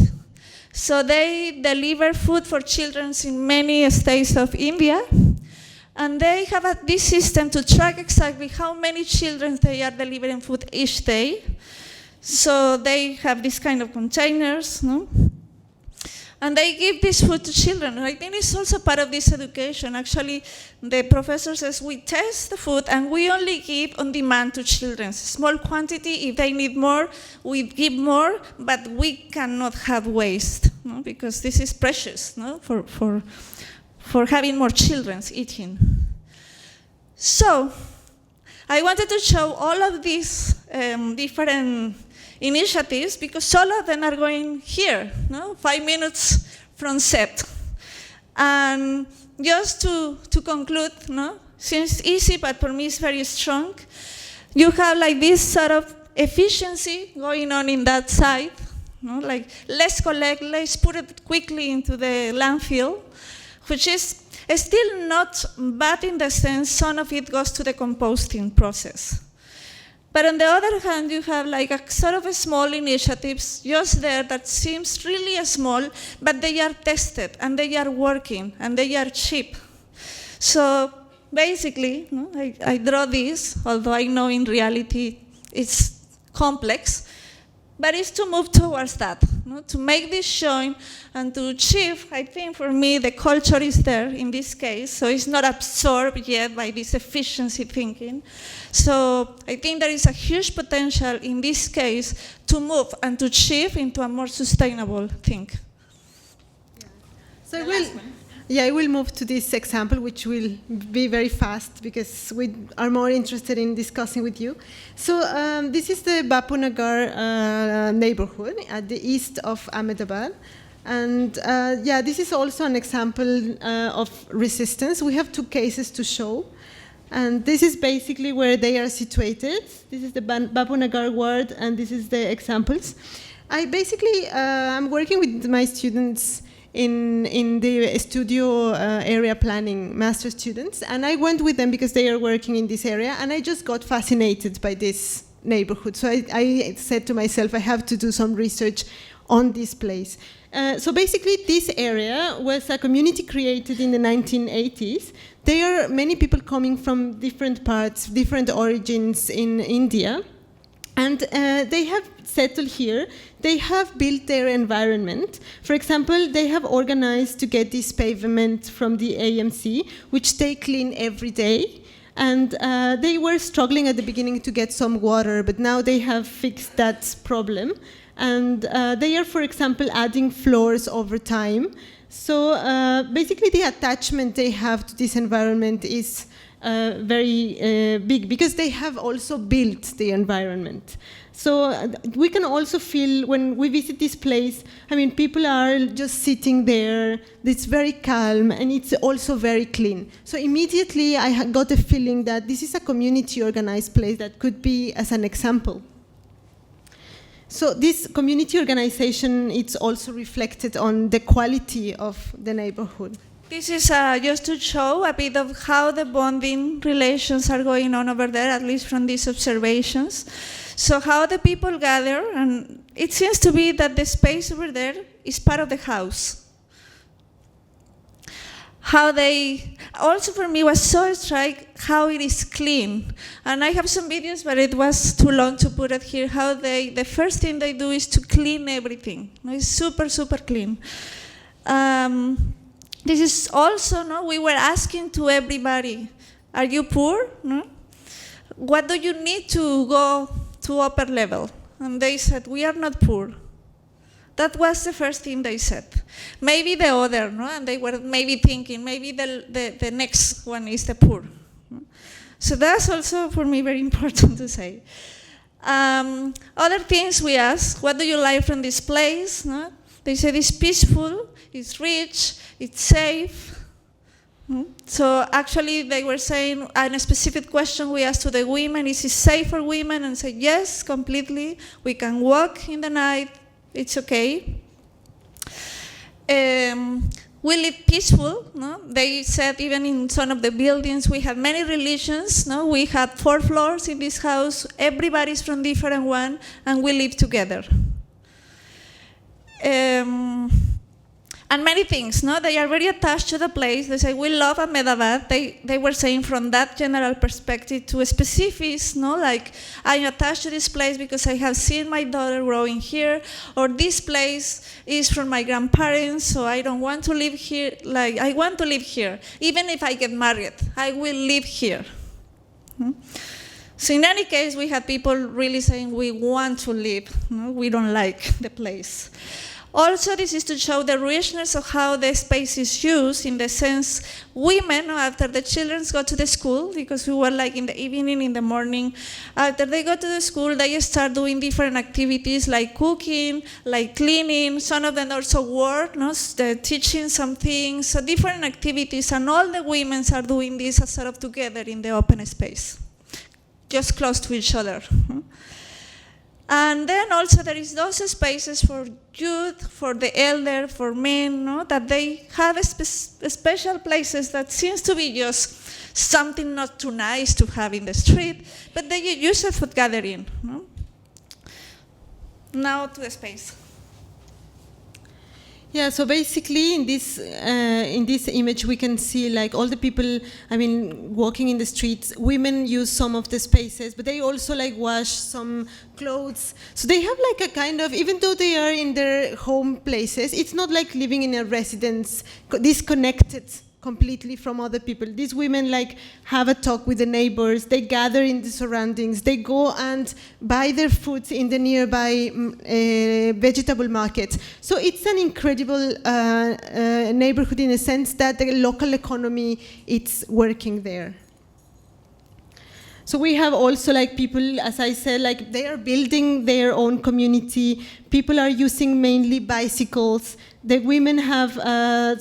So they deliver food for children in many states of India. And they have this system to track exactly how many children they are delivering food each day. So they have this kind of containers, no? And they give this food to children. I think it's also part of this education. Actually, the professor says we test the food and we only give on demand to children. Small quantity, if they need more, we give more, but we cannot have waste, no? Because this is precious, no? For having more children eating. So, I wanted to show all of these different initiatives because all of them are going here, no? 5 minutes from CEPT. And just to conclude, no? Since it's easy, but for me it's very strong, you have like this sort of efficiency going on in that side, No? Like, let's collect, let's put it quickly into the landfill, which is still not bad in the sense some of it goes to the composting process. But on the other hand, you have like a sort of a small initiatives just there that seems really small, but they are tested and they are working and they are cheap. So basically, I draw this, although I know in reality it's complex, but it's to move towards that, to make this showing and to achieve, I think for me, the culture is there in this case, so it's not absorbed yet by this efficiency thinking. So I think there is a huge potential in this case to move and to shift into a more sustainable thing. Yeah. So I will move to this example, which will be very fast because we are more interested in discussing with you. So this is the Bapanagar neighborhood at the east of Ahmedabad. And yeah, this is also an example of resistance. We have two cases to show. And this is basically where they are situated. This is the Bapanagar ward, and this is the examples. I'm working with my students in the studio area planning master students, and I went with them because they are working in this area, and I just got fascinated by this neighborhood. So I said to myself, I have to do some research on this place. So basically, this area was a community created in the 1980s. There are many people coming from different parts, different origins in India, and they have settled here. They have built their environment. For example, they have organized to get this pavement from the AMC, which they clean every day. And they were struggling at the beginning to get some water, but now they have fixed that problem. And they are, for example, adding floors over time. So basically the attachment they have to this environment is very big because they have also built the environment. So we can also feel when we visit this place, I mean, people are just sitting there, it's very calm, and it's also very clean. So immediately I got a feeling that this is a community organized place that could be as an example. So this community organization, it's also reflected on the quality of the neighborhood. This is just to show a bit of how the bonding relations are going on over there, at least from these observations. So how the people gather, and it seems to be that the space over there is part of the house. How they, also for me was so striking how it is clean. And I have some videos, but it was too long to put it here, how the first thing they do is to clean everything. It's super, super clean. This is also, we were asking to everybody, are you poor? No? What do you need to go to upper level? And they said, we are not poor. That was the first thing they said. Maybe the other, and they were maybe thinking, maybe the next one is the poor. So that's also for me very important to say. Other things we ask, what do you like from this place? No? They said it's peaceful, it's rich, it's safe. So actually they were saying, and a specific question we asked to the women, is it safe for women? And said, yes, completely. We can walk in the night, it's okay. We live peaceful. No? They said even in some of the buildings we have many religions. No? We have 4 floors in this house. Everybody's from different one, and we live together. And many things, no? They are very attached to the place. They say, we love Ahmedabad. They were saying from that general perspective to specifics, no? Like, I'm attached to this place because I have seen my daughter growing here, or this place is from my grandparents, so I don't want to live here. Like, I want to live here. Even if I get married, I will live here. So in any case, we had people really saying, we want to live. No? We don't like the place. Also, this is to show the richness of how the space is used, in the sense, women, after the children go to the school, because we were like in the evening, in the morning, after they go to the school, they start doing different activities like cooking, like cleaning. Some of them also work, no? They're teaching some things, so different activities, and all the women are doing this as sort of together in the open space, just close to each other. And then also there is those spaces for youth, for the elder, for men, no? That they have special places that seems to be just something not too nice to have in the street, but they use it for gathering. No? Now to the space. Yeah, so basically in this image we can see like all the people, I mean, walking in the streets. Women use some of the spaces, but they also like wash some clothes. So they have like a kind of, even though they are in their home places, it's not like living in a residence, disconnected completely from other people. These women like have a talk with the neighbors, they gather in the surroundings, they go and buy their food in the nearby vegetable market. So it's an incredible neighborhood in a sense that the local economy is working there. So we have also like people, as I said, like they are building their own community. People are using mainly bicycles. The women have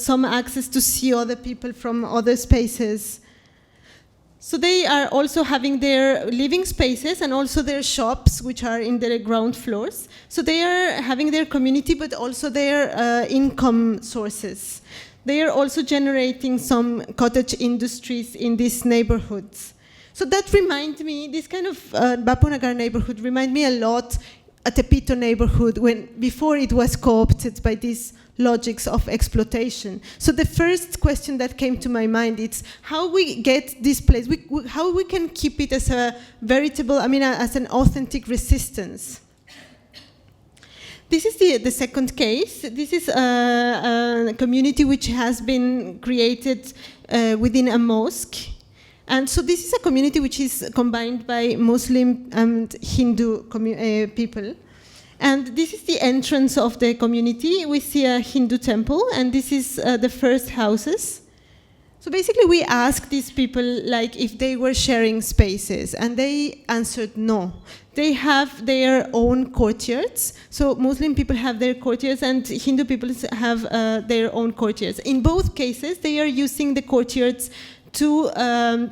some access to see other people from other spaces. So they are also having their living spaces and also their shops, which are in the ground floors. So they are having their community, but also their income sources. They are also generating some cottage industries in these neighborhoods. So that reminds me, this kind of Bapunagar neighborhood reminds me a lot a Tepito neighborhood before it was co-opted by these logics of exploitation. So the first question that came to my mind is how we get this place, how we can keep it as a veritable, as an authentic resistance. This is the second case. This is a community which has been created within a mosque. And so this is a community which is combined by Muslim and Hindu people. And this is the entrance of the community. We see a Hindu temple, and this is the first houses. So basically we asked these people like if they were sharing spaces, and they answered no. They have their own courtyards. So Muslim people have their courtyards and Hindu people have their own courtyards. In both cases, they are using the courtyards to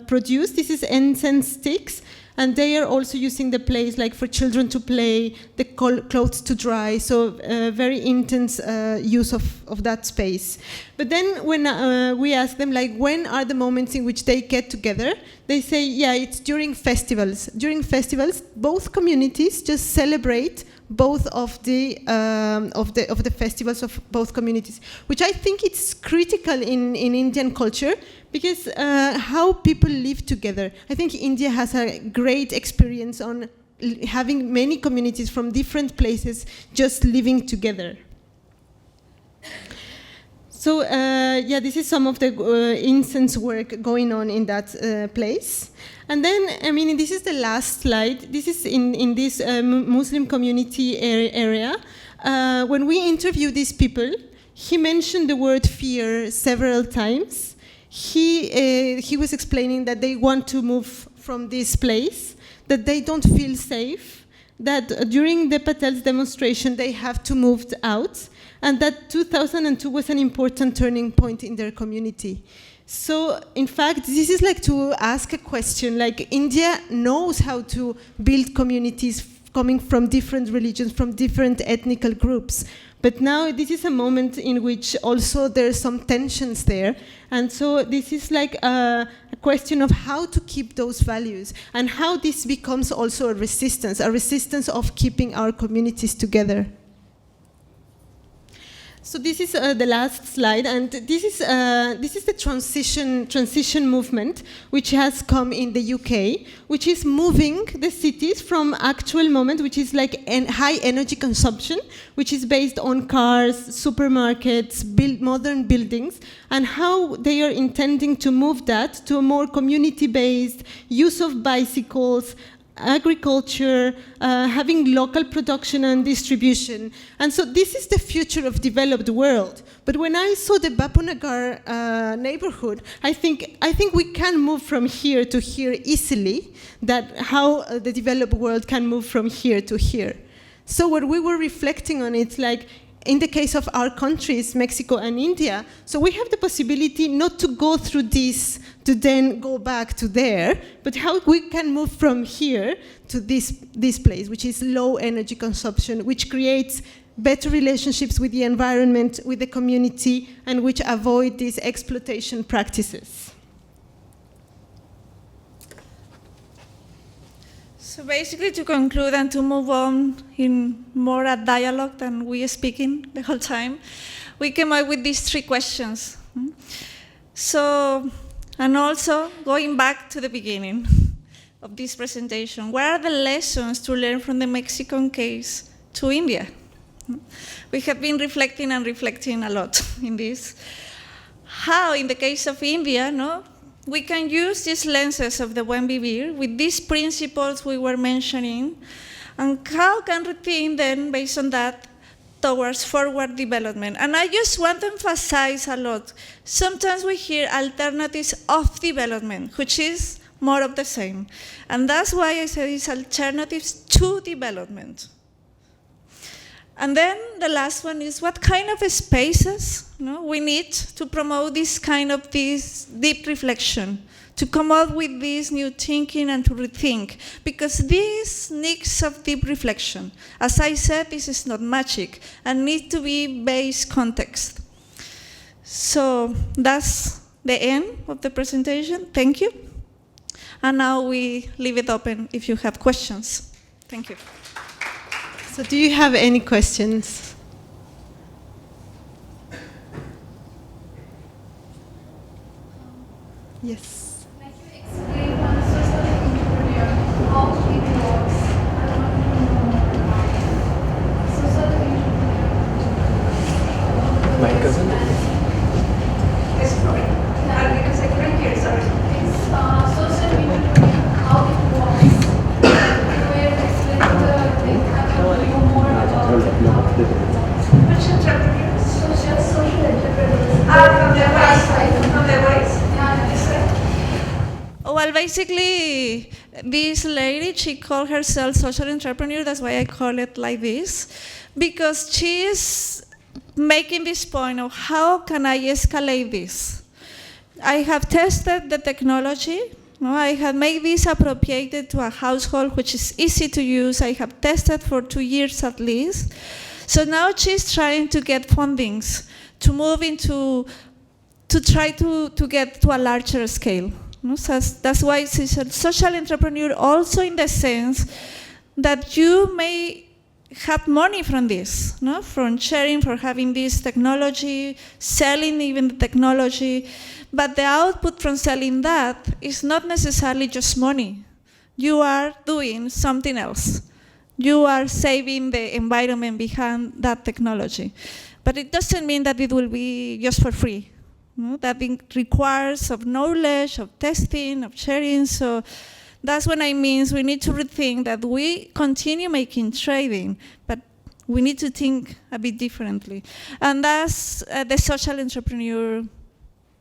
produce, this is incense sticks, and they are also using the place like for children to play, the clothes to dry, so very intense use of that space. But then when we ask them like when are the moments in which they get together, they say yeah, it's during festivals. During festivals, both communities just celebrate both of the festivals of both communities, which I think it's critical in Indian culture, because how people live together. I think India has a great experience on having many communities from different places just living together. So yeah, this is some of the incense work going on in that place. And then, this is the last slide. This is in this Muslim community area. When we interviewed these people, he mentioned the word fear several times. He was explaining that they want to move from this place, that they don't feel safe, that during the Patel's demonstration they have to move out, and that 2002 was an important turning point in their community. So, in fact, this is like to ask a question, like India knows how to build communities coming from different religions, from different ethnic groups. But now this is a moment in which also there's some tensions there. And so this is like a question of how to keep those values and how this becomes also a resistance of keeping our communities together. So this is the last slide, and this is the transition movement which has come in the UK, which is moving the cities from actual moment, which is like high energy consumption, which is based on cars, supermarkets, modern buildings, and how they are intending to move that to a more community-based use of bicycles, agriculture, having local production and distribution. And so this is the future of developed world. But when I saw the Bapunagar neighborhood, I think we can move from here to here easily, that how the developed world can move from here to here. So what we were reflecting on, it's like, in the case of our countries, Mexico and India, so we have the possibility not to go through this to then go back to there, but how we can move from here to this place, which is low energy consumption, which creates better relationships with the environment, with the community, and which avoid these exploitation practices. So basically, to conclude and to move on in more a dialogue than we are speaking the whole time, we came up with these 3 questions. So, and also going back to the beginning of this presentation, what are the lessons to learn from the Mexican case to India? We have been reflecting and reflecting a lot in this. How, in the case of India, we can use these lenses of the Buen Vivir with these principles we were mentioning, and how can we think then, based on that, towards forward development. And I just want to emphasize a lot. Sometimes we hear alternatives of development, which is more of the same. And that's why I say it's alternatives to development. And then the last one is what kind of spaces we need to promote this deep reflection, to come up with this new thinking and to rethink. Because this needs of deep reflection. As I said, this is not magic and needs to be based context. So that's the end of the presentation. Thank you. And now we leave it open if you have questions. Thank you. So do you have any questions? Yes. Like you explain on a social entrepreneur how it works. I want to know more about it. Social entrepreneur. My cousin? Yes, sorry. Yeah. Because I couldn't hear, sorry. It's social entrepreneur, how it works. You were explaining I want to know more about which entrepreneurs? Social entrepreneurs. From the website. From the website. Well, basically, this lady, she called herself social entrepreneur. That's why I call it like this, because she is making this point of how can I escalate this? I have tested the technology. I have made this appropriated to a household which is easy to use. I have tested for 2 years at least. So now she's trying to get fundings to move into, to try to get to a larger scale. So that's why she's a social entrepreneur also in the sense that you may have money from this, from sharing, from having this technology, selling even the technology, but the output from selling that is not necessarily just money. You are doing something else. You are saving the environment behind that technology. But it doesn't mean that it will be just for free. That it requires of knowledge, of testing, of sharing. So that's what I mean. We need to rethink that we continue making trading, but we need to think a bit differently. And that's the social entrepreneur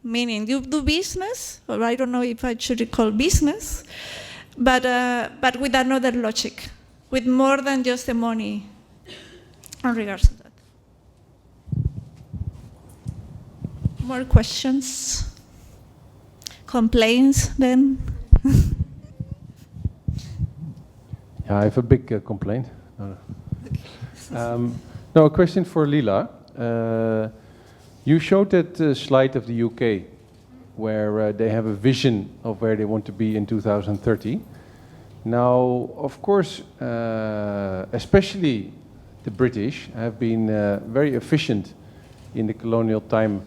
meaning. You do business, or I don't know if I should call business, but with another logic, with more than just the money in regards to that. More questions? Complaints then? Yeah, I have a big complaint. No, a question for Lila. You showed that slide of the UK, where they have a vision of where they want to be in 2030. Now, of course, especially the British have been very efficient in the colonial time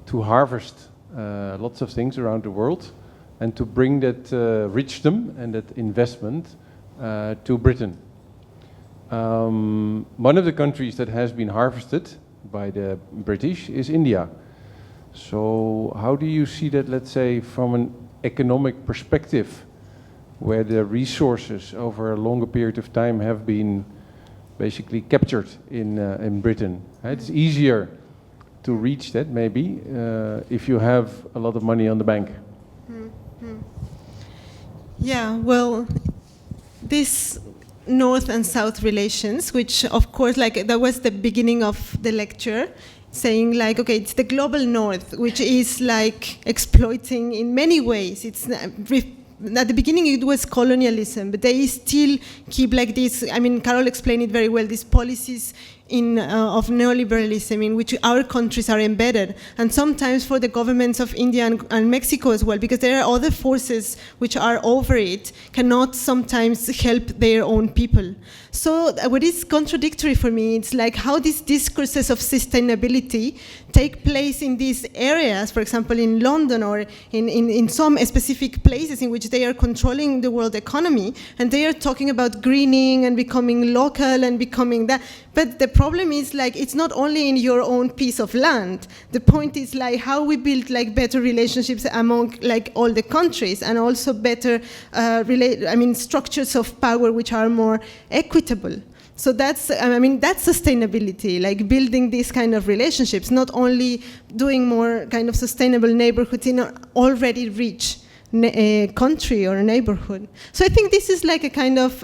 to harvest lots of things around the world and to bring that richdom and that investment to Britain. One of the countries that has been harvested by the British is India. So how do you see that, let's say, from an economic perspective, where the resources over a longer period of time have been basically captured in Britain? It's easier to reach that, maybe, if you have a lot of money on the bank. Yeah, well, this North and South relations, which of course, like that was the beginning of the lecture, saying like, okay, it's the global north, which is like exploiting in many ways. It's at the beginning it was colonialism, but they still keep like this. I mean, Karol explained it very well. These policies of neoliberalism in which our countries are embedded, and sometimes for the governments of India and Mexico as well, because there are other forces which are over it, cannot sometimes help their own people. So what is contradictory for me, it's like how these discourses of sustainability take place in these areas, for example in London or in some specific places in which they are controlling the world economy, and they are talking about greening and becoming local and becoming that. But the problem is like it's not only in your own piece of land. The point is like how we build like better relationships among like all the countries, and also better structures of power which are more equitable. So that's sustainability, like building these kind of relationships, not only doing more kind of sustainable neighborhoods in an already rich country or neighborhood. So I think this is like a kind of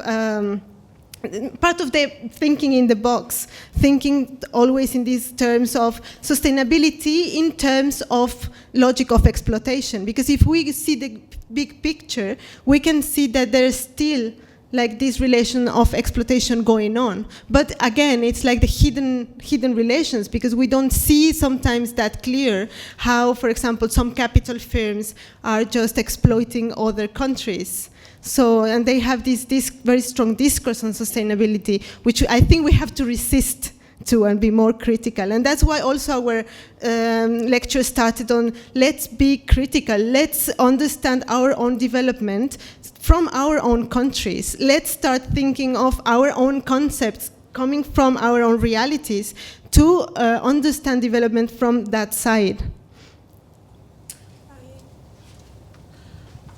part of the thinking in the box, thinking always in these terms of sustainability in terms of logic of exploitation. Because if we see the big picture, we can see that there's still like this relation of exploitation going on. But again, it's like the hidden relations, because we don't see sometimes that clear how, for example, some capital firms are just exploiting other countries. So, and they have this very strong discourse on sustainability, which I think we have to resist to and be more critical. And that's why also our lecture started on let's be critical, let's understand our own development from our own countries. Let's start thinking of our own concepts coming from our own realities to understand development from that side.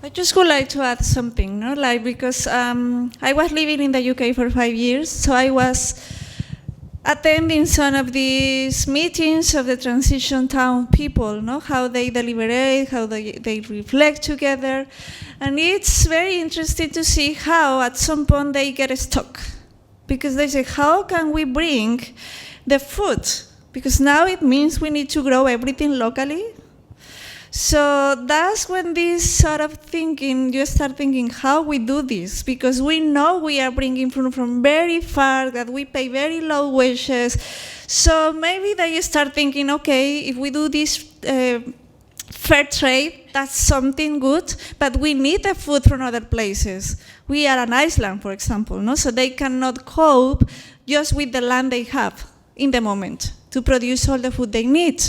I just would like to add something, no? Like, because I was living in the UK for 5 years, so I was attending some of these meetings of the transition town people, no? How they deliberate, how they reflect together. And it's very interesting to see how at some point they get stuck. Because they say, how can we bring the food? Because now it means we need to grow everything locally. So that's when this sort of thinking, you start thinking how we do this, because we know we are bringing food from very far, that we pay very low wages. So maybe they start thinking, okay, if we do this fair trade, that's something good, but we need the food from other places. We are an island, for example, no? So they cannot cope just with the land they have in the moment to produce all the food they need.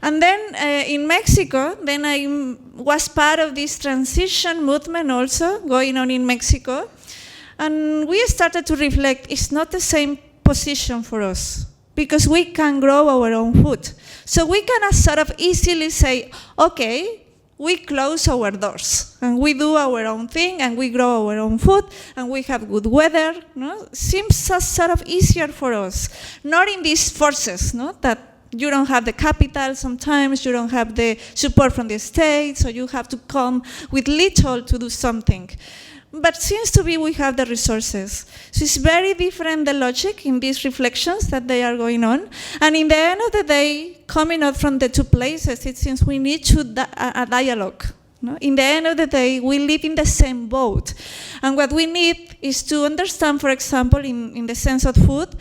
And then in Mexico, then I was part of this transition movement also going on in Mexico. And we started to reflect, it's not the same position for us, because we can grow our own food. So we can sort of easily say, okay, we close our doors and we do our own thing and we grow our own food and we have good weather. No? Seems sort of easier for us, not in these forces, no? That you don't have the capital sometimes, you don't have the support from the state, so you have to come with little to do something. But seems to be we have the resources. So it's very different, the logic in these reflections that they are going on. And in the end of the day, coming out from the two places, it seems we need a dialogue. No? In the end of the day, we live in the same boat. And what we need is to understand, for example, in the sense of food,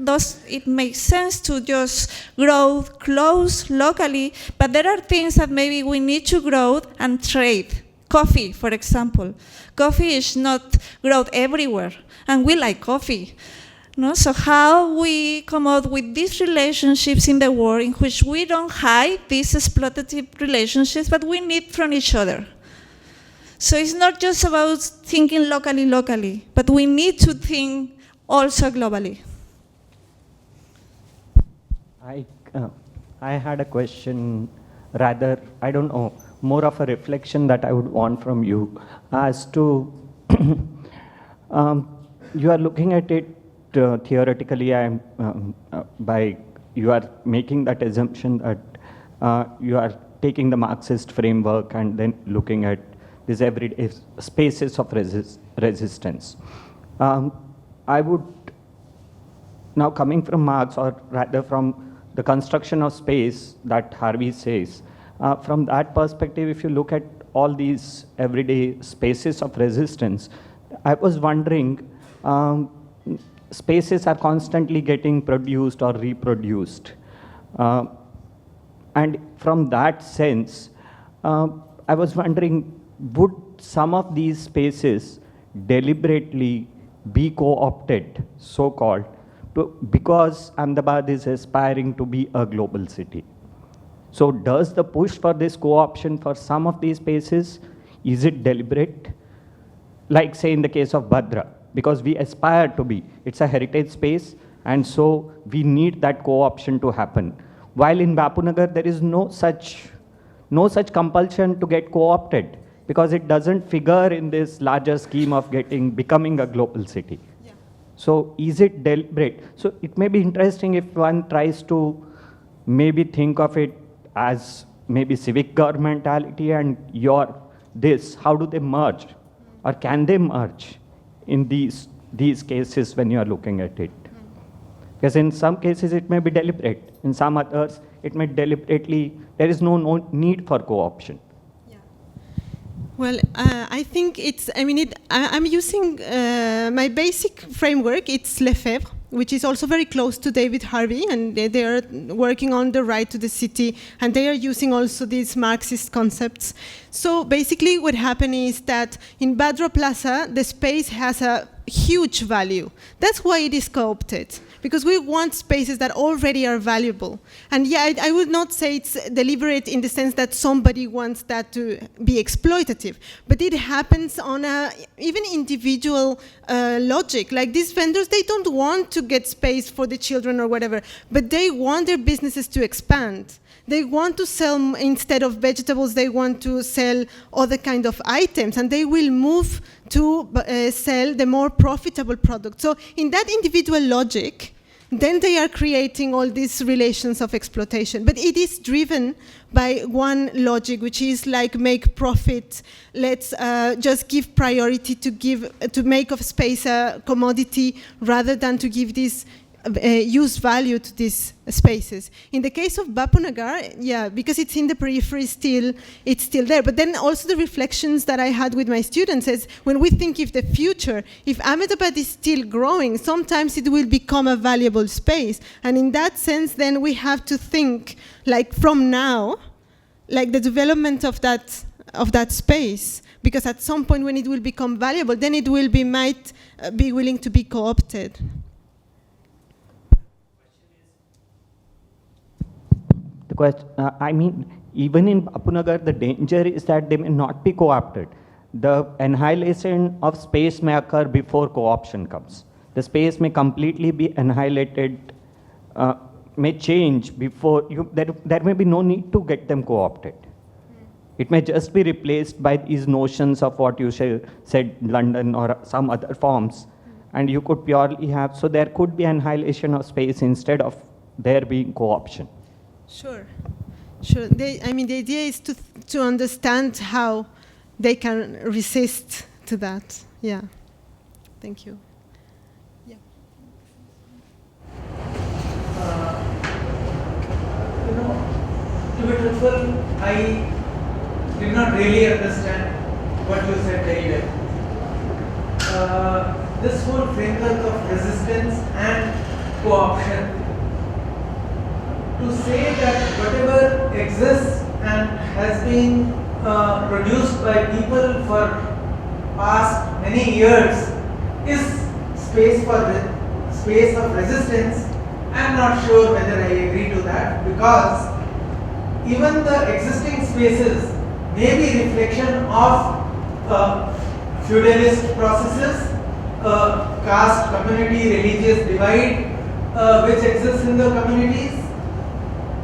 does it make sense to just grow close locally, but there are things that maybe we need to grow and trade. Coffee, for example. Coffee is not grown everywhere, and we like coffee. No? So how we come out with these relationships in the world in which we don't hide these exploitative relationships, but we need from each other. So it's not just about thinking locally, but we need to think also globally. I had a question, rather, I don't know, more of a reflection that I would want from you as to, you are looking at it theoretically, you are making that assumption that you are taking the Marxist framework and then looking at these everyday spaces of resistance. I would, now coming from Marx, or rather from the construction of space that Harvey says, from that perspective, if you look at all these everyday spaces of resistance, I was wondering, spaces are constantly getting produced or reproduced. And from that sense, I was wondering, would some of these spaces deliberately be co-opted, so-called, because Ahmedabad is aspiring to be a global city? So does the push for this co-option for some of these spaces, is it deliberate? Like say in the case of Bhadra, because we aspire to be, it's a heritage space, and so we need that co-option to happen. While in Bapunagar, there is no such compulsion to get co-opted, because it doesn't figure in this larger scheme of becoming a global city. Yeah. So is it deliberate? So it may be interesting if one tries to maybe think of it as maybe civic governmentality and how do they merge? Or can they merge in these cases when you are looking at it? Because in some cases it may be deliberate, in some others it may deliberately, there is no need for co-option. Yeah. Well, I think I'm using my basic framework, it's Lefebvre, which is also very close to David Harvey, and they are working on the right to the city, and they are using also these Marxist concepts. So basically what happened is that in Bhadra Plaza, the space has a huge value. That's why it is co-opted, because we want spaces that already are valuable. And yeah, I would not say it's deliberate in the sense that somebody wants that to be exploitative, but it happens on a even individual logic. Like these vendors, they don't want to get space for the children or whatever, but they want their businesses to expand. They want to sell, instead of vegetables, they want to sell other kind of items, and they will move to sell the more profitable product. So in that individual logic, then they are creating all these relations of exploitation. But it is driven by one logic, which is like make profit. Let's just give priority to make of space a commodity rather than to give this use value to these spaces. In the case of Bapunagar, yeah, because it's in the periphery it's still there. But then also the reflections that I had with my students is when we think of the future, if Ahmedabad is still growing, sometimes it will become a valuable space. And in that sense, then we have to think like from now, like the development of that space, because at some point when it will become valuable, then it will might be willing to be co-opted. I mean, even in Bapunagar, the danger is that they may not be co-opted. The annihilation of space may occur before co-option comes. The space may completely be annihilated, may change before there may be no need to get them co-opted. It may just be replaced by these notions of what you said, London or some other forms, and you could purely have, so there could be annihilation of space instead of there being co-option. Sure. The idea is to understand how they can resist to that. Yeah. Thank you. Yeah. To be truthful, I did not really understand what you said very well. This whole framework of resistance and co-option, to say that whatever exists and has been produced by people for past many years is space of resistance, I am not sure whether I agree to that, because even the existing spaces may be reflection of feudalist processes, caste, community, religious divide which exists in the communities.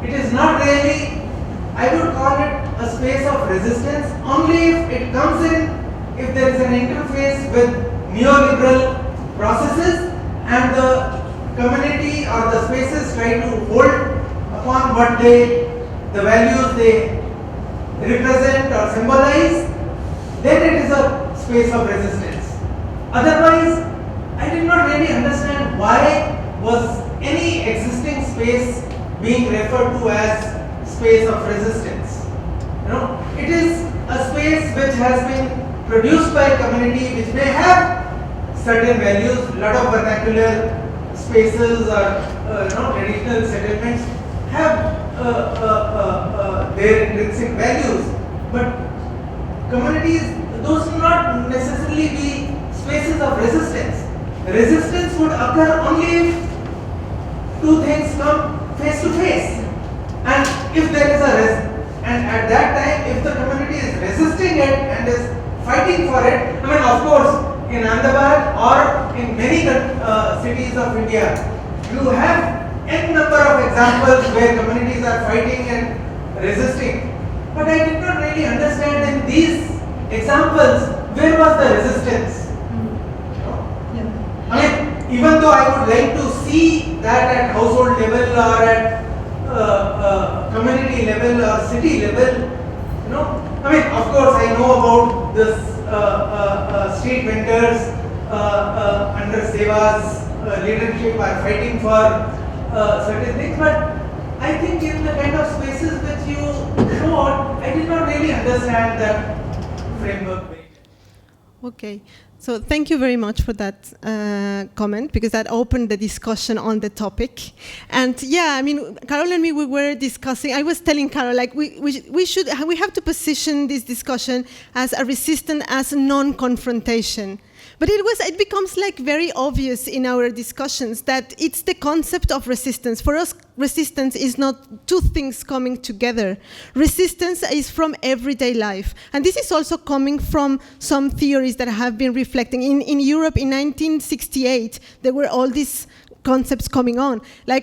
It is not really, I would call it a space of resistance only if it comes in, if there is an interface with neoliberal processes and the community or the spaces try to hold upon the values they represent or symbolize, then it is a space of resistance. Otherwise, I did not really understand why was any existing space being referred to as space of resistance. It is a space which has been produced by a community which may have certain values. A lot of vernacular spaces or traditional settlements have their intrinsic values, but communities, those do not necessarily be spaces of resistance. Resistance would occur only if two things come face to face, and if there is and at that time, if the community is resisting it and is fighting for it, of course, in Ahmedabad or in many cities of India, you have n number of examples where communities are fighting and resisting. But I did not really understand in these examples where was the resistance. Even though I would like to see that at household level or at community level or city level, of course I know about this street vendors under Seva's leadership are fighting for certain things, but I think in the kind of spaces which you showed, I did not really understand that framework. Okay, so thank you very much for that comment, because that opened the discussion on the topic. And yeah, Karol and me, we were discussing, I was telling Karol, we have to position this discussion as a resistance, as non-confrontation. But it becomes very obvious in our discussions that it's the concept of resistance. For us, resistance is not two things coming together. Resistance is from everyday life. And this is also coming from some theories that have been reflecting. In Europe in 1968, there were all these concepts coming on.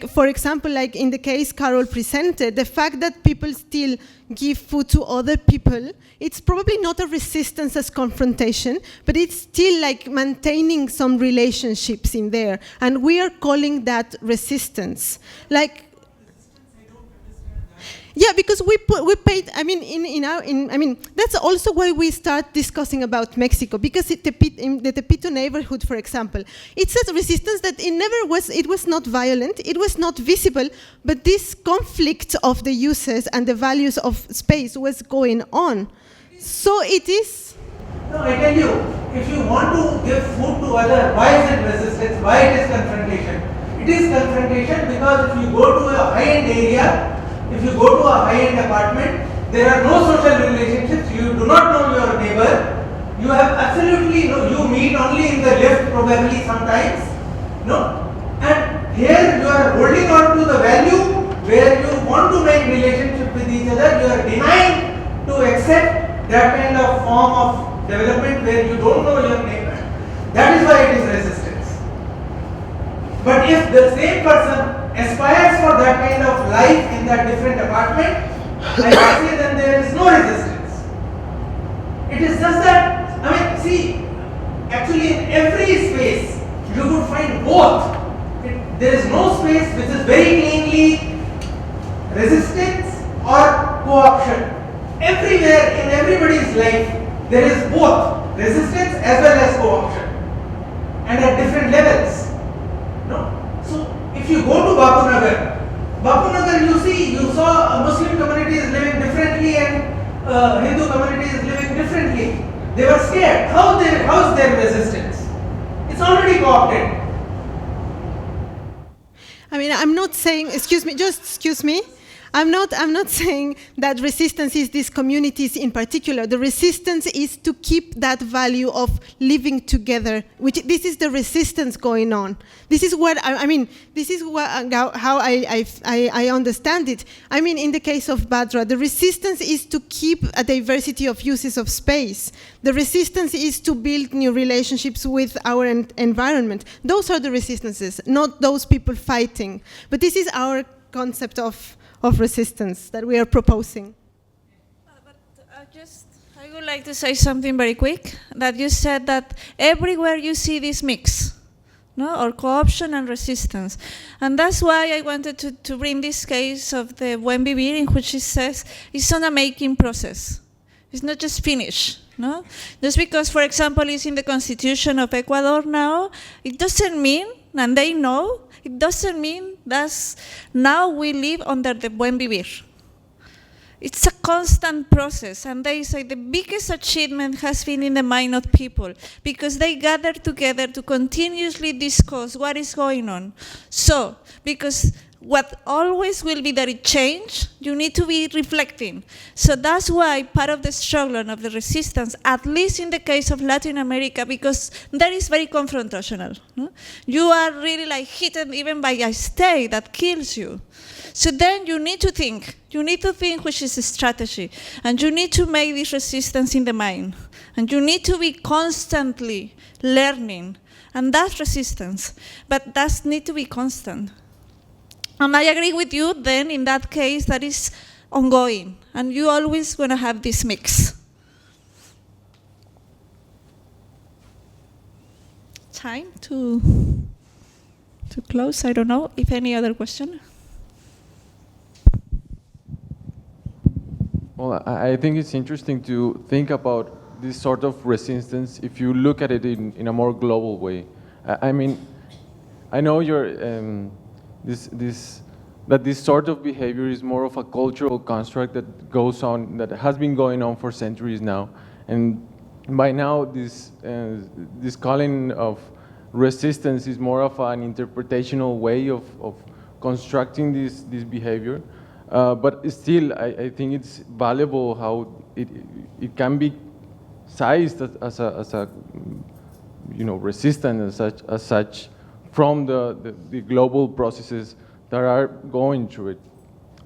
For example, in the case Karol presented, the fact that people still give food to other people, it's probably not a resistance as confrontation, but it's still maintaining some relationships in there. And we are calling that resistance. Yeah, because we paid. That's also why we start discussing about Mexico, because in the Tepito neighborhood, for example, it's a resistance that it was not violent, it was not visible, but this conflict of the uses and the values of space was going on. So it is. No, I tell you, if you want to give food to others, why is it resistance? Why it is confrontation? It is confrontation because if you go to a high-end area, if you go to a high-end apartment, there are no social relationships, you do not know your neighbor, you have absolutely you meet only in the lift probably sometimes, and here you are holding on to the value where you want to make relationship with each other, you are denying to accept that kind of form of development where you don't know your neighbor. That is why it is resistance. But if the same person aspires for that kind of life in that different apartment, I would say then there is no resistance. It is just that, see, actually in every space you would find both. There is no space which is very cleanly resistance or co-option. Everywhere in everybody's life there is both resistance as well as co-option, and at different levels. If you go to Bapunagar, you saw a Muslim community is living differently and Hindu community is living differently. They were scared. How is their resistance? It's already co-opted. I'm not saying, excuse me. I'm not saying that resistance is these communities in particular. The resistance is to keep that value of living together, this is the resistance going on. This is what how I understand it. In the case of Bhadra, the resistance is to keep a diversity of uses of space. The resistance is to build new relationships with our environment. Those are the resistances, not those people fighting. But this is our concept of resistance that we are proposing. I would like to say something very quick, that you said that everywhere you see this mix, or co-option and resistance. And that's why I wanted to bring this case of the Buen Vivir, in which it says it's on a making process. It's not just finished. Just because, for example, it's in the constitution of Ecuador now, it doesn't mean, and they know, it doesn't mean that now we live under the buen vivir. It's a constant process, and they say the biggest achievement has been in the mind of people, because they gather together to continuously discuss what is going on. So, because what always will be that it change, you need to be reflecting. So that's why part of the struggle and of the resistance, at least in the case of Latin America, because that is very confrontational. No? You are really like hit even by a state that kills you. So then you need to think. You need to think which is a strategy. And you need to make this resistance in the mind. And you need to be constantly learning. And that's resistance. But that needs to be constant. And I agree with you, then, in that case, that is ongoing. And you're always going to have this mix. Time to close. I don't know if any other question. Well, I think it's interesting to think about this sort of resistance if you look at it in a more global way. I mean, I know you're... that this sort of behavior is more of a cultural construct that goes on, that has been going on for centuries now, and by now this calling of resistance is more of an interpretational way of constructing this behavior, but still I think it's valuable how it can be sized as a resistance as such from the global processes that are going through it.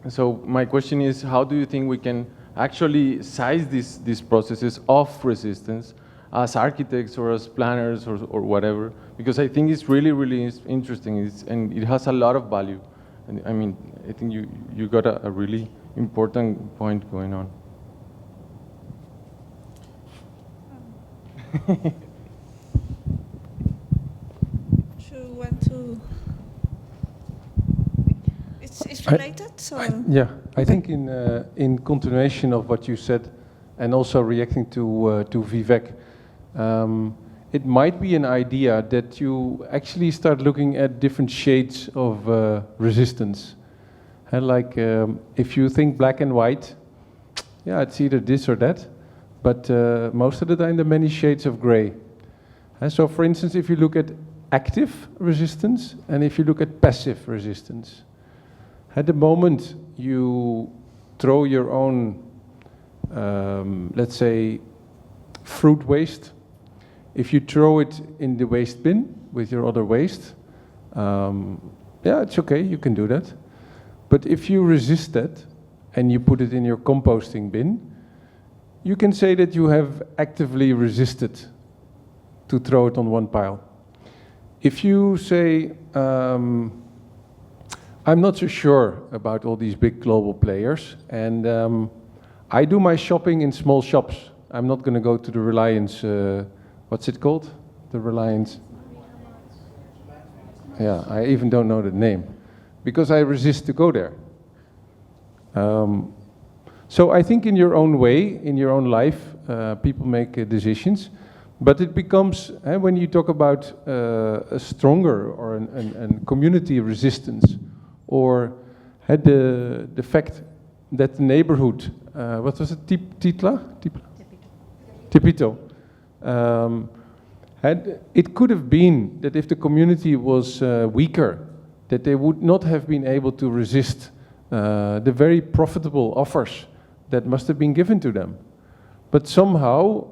So my question is, how do you think we can actually size these processes of resistance as architects or as planners or whatever? Because I think it's really, really interesting, and it has a lot of value. And I mean, I think you got a really important point going on. It's related, so... I think in continuation of what you said, and also reacting to Vivek, it might be an idea that you actually start looking at different shades of resistance. And like, if you think black and white, yeah, it's either this or that, but most of the time there are many shades of gray. And so, for instance, if you look at active resistance and if you look at passive resistance, at the moment you throw your own, let's say, fruit waste, if you throw it in the waste bin with your other waste, yeah, it's okay, you can do that. But if you resist that and you put it in your composting bin, you can say that you have actively resisted to throw it on one pile. If you say, I'm not so sure about all these big global players, and I do my shopping in small shops. I'm not going to go to the Reliance, what's it called? The Reliance. Yeah, I even don't know the name, because I resist to go there. So I think in your own way, in your own life, people make decisions, but it becomes, when you talk about a stronger or a community resistance, or had the fact that the neighborhood, what was it, Tepito, it could have been that if the community was weaker, that they would not have been able to resist the very profitable offers that must have been given to them. But somehow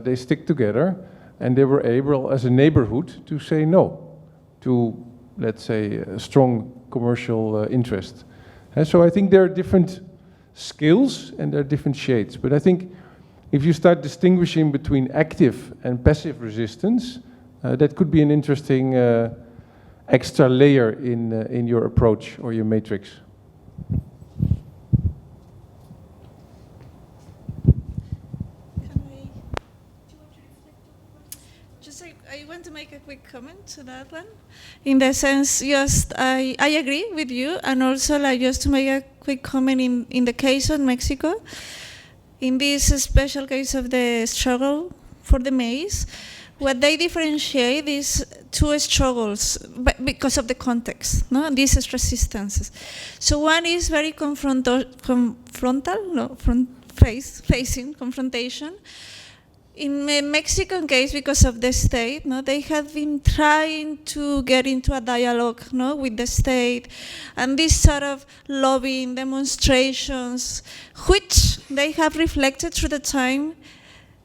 they stick together, and they were able, as a neighborhood, to say no to, let's say, a strong commercial interest. And so I think there are different skills and there are different shades. But I think if you start distinguishing between active and passive resistance, that could be an interesting extra layer in your approach or your matrix. I want to make a quick comment to that one. In the sense, just I agree with you, and also like just to make a quick comment in the case of Mexico, in this special case of the struggle for the maize, what they differentiate is two struggles because of the context, no? These resistances. So one is very facing confrontation. In the Mexican case, because of the state, no, they have been trying to get into a dialogue, no, with the state, and this sort of lobbying, demonstrations, which they have reflected through the time.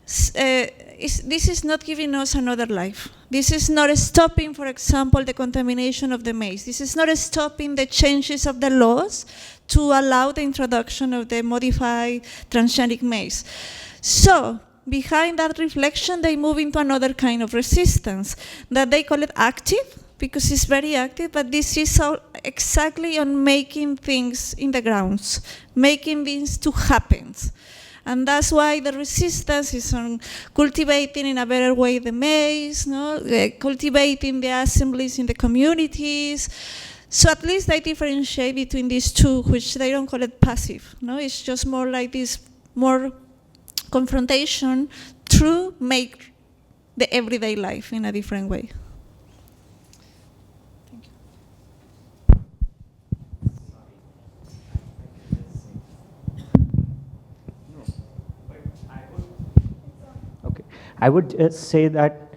This is not giving us another life. This is not stopping, for example, the contamination of the maize. This is not stopping the changes of the laws to allow the introduction of the modified transgenic maize. So, behind that reflection, they move into another kind of resistance that they call it active, because it's very active, but this is all exactly on making things in the grounds, making things to happen. And that's why the resistance is on cultivating in a better way the maize, no? Cultivating the assemblies in the communities. So at least they differentiate between these two, which they don't call it passive. No? It's just more like this more confrontation to make the everyday life in a different way. I would just say that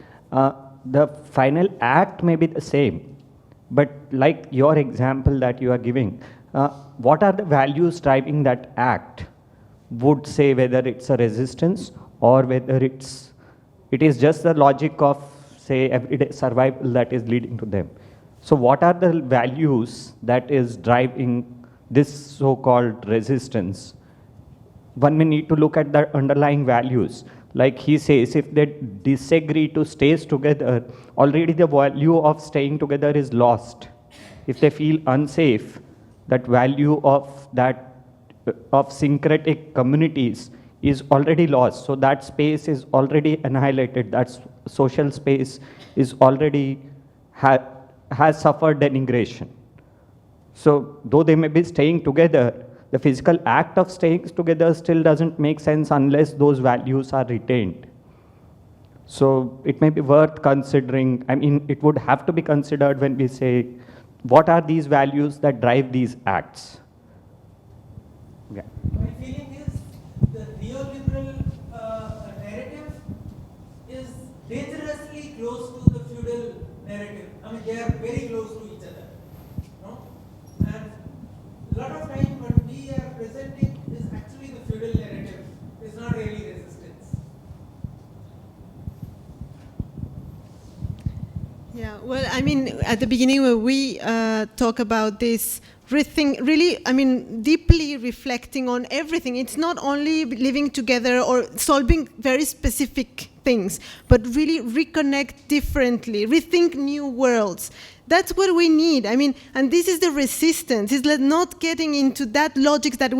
the final act may be the same, but like your example that you are giving, what are the values driving that act would say whether it's a resistance or whether it is just the logic of, say, everyday survival that is leading to them. So what are the values that is driving this so-called resistance? One may need to look at the underlying values. Like he says, if they disagree to stay together, already the value of staying together is lost. If they feel unsafe, that value of syncretic communities is already lost. So that space is already annihilated. That social space is already has suffered denigration. So though they may be staying together, the physical act of staying together still doesn't make sense unless those values are retained. So it may be worth considering, I mean, it would have to be considered when we say, what are these values that drive these acts? Yeah. My feeling is the neoliberal narrative is dangerously close to the feudal narrative. I mean, they are very close to each other. No? And a lot of time what we are presenting is actually the feudal narrative. It's not really resistance. Yeah, well, I mean, at the beginning when we talk about this, really, I mean, deeply reflecting on everything. It's not only living together or solving very specific things, but really reconnect differently, rethink new worlds. That's what we need. I mean, and this is the resistance. It's like not getting into that logic that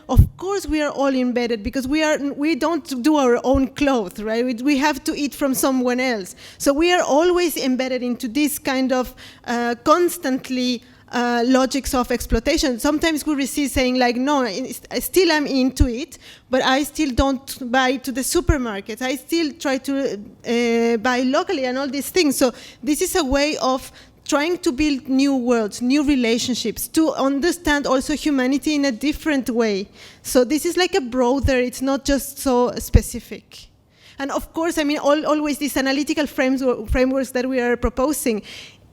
of course we are all embedded because we don't do our own clothes, right? We have to eat from someone else. So we are always embedded into this kind of constantly logics of exploitation. Sometimes we resist saying like, no, I still am into it, but I still don't buy to the supermarket. I still try to buy locally and all these things. So this is a way of trying to build new worlds, new relationships, to understand also humanity in a different way. So this is like a broader, it's not just so specific. And of course, I mean, always these analytical frameworks that we are proposing,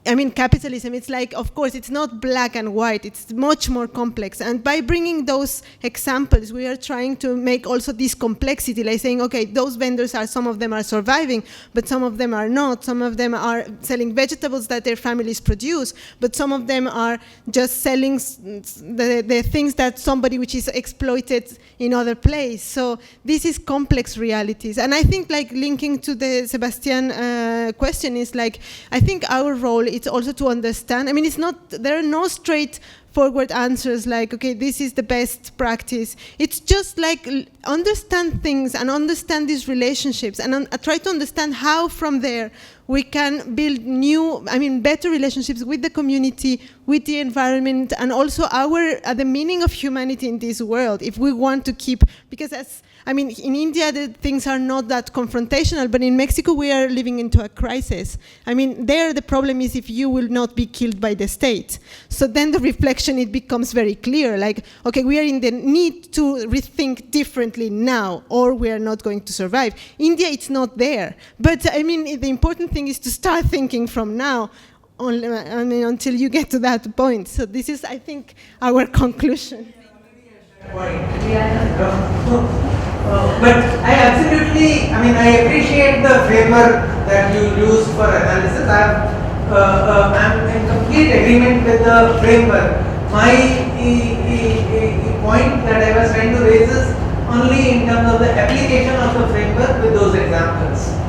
I mean, capitalism, it's like, of course, it's not black and white, it's much more complex. And by bringing those examples, we are trying to make also this complexity, like saying, okay, those vendors some of them are surviving, but some of them are not. Some of them are selling vegetables that their families produce, but some of them are just selling the things that somebody which is exploited in other place. So this is complex realities. And I think like linking to the Sebastian question is like, I think our role it's also to understand. I mean, there are no straightforward answers like, okay, this is the best practice. It's just like understand things and understand these relationships and try to understand how from there we can build better relationships with the community, with the environment, and also the meaning of humanity in this world. If we want to keep, because I mean, in India, things are not that confrontational, but in Mexico, we are living into a crisis. I mean, there the problem is if you will not be killed by the state. So then the reflection, it becomes very clear, like, okay, we are in the need to rethink differently now, or we are not going to survive. India, it's not there. But I mean, the important thing is to start thinking from now, until you get to that point. So this is, I think, our conclusion. But I absolutely, I mean, I appreciate the framework that you use for analysis. I'm in complete agreement with the framework. My point that I was trying to raise is only in terms of the application of the framework with those examples.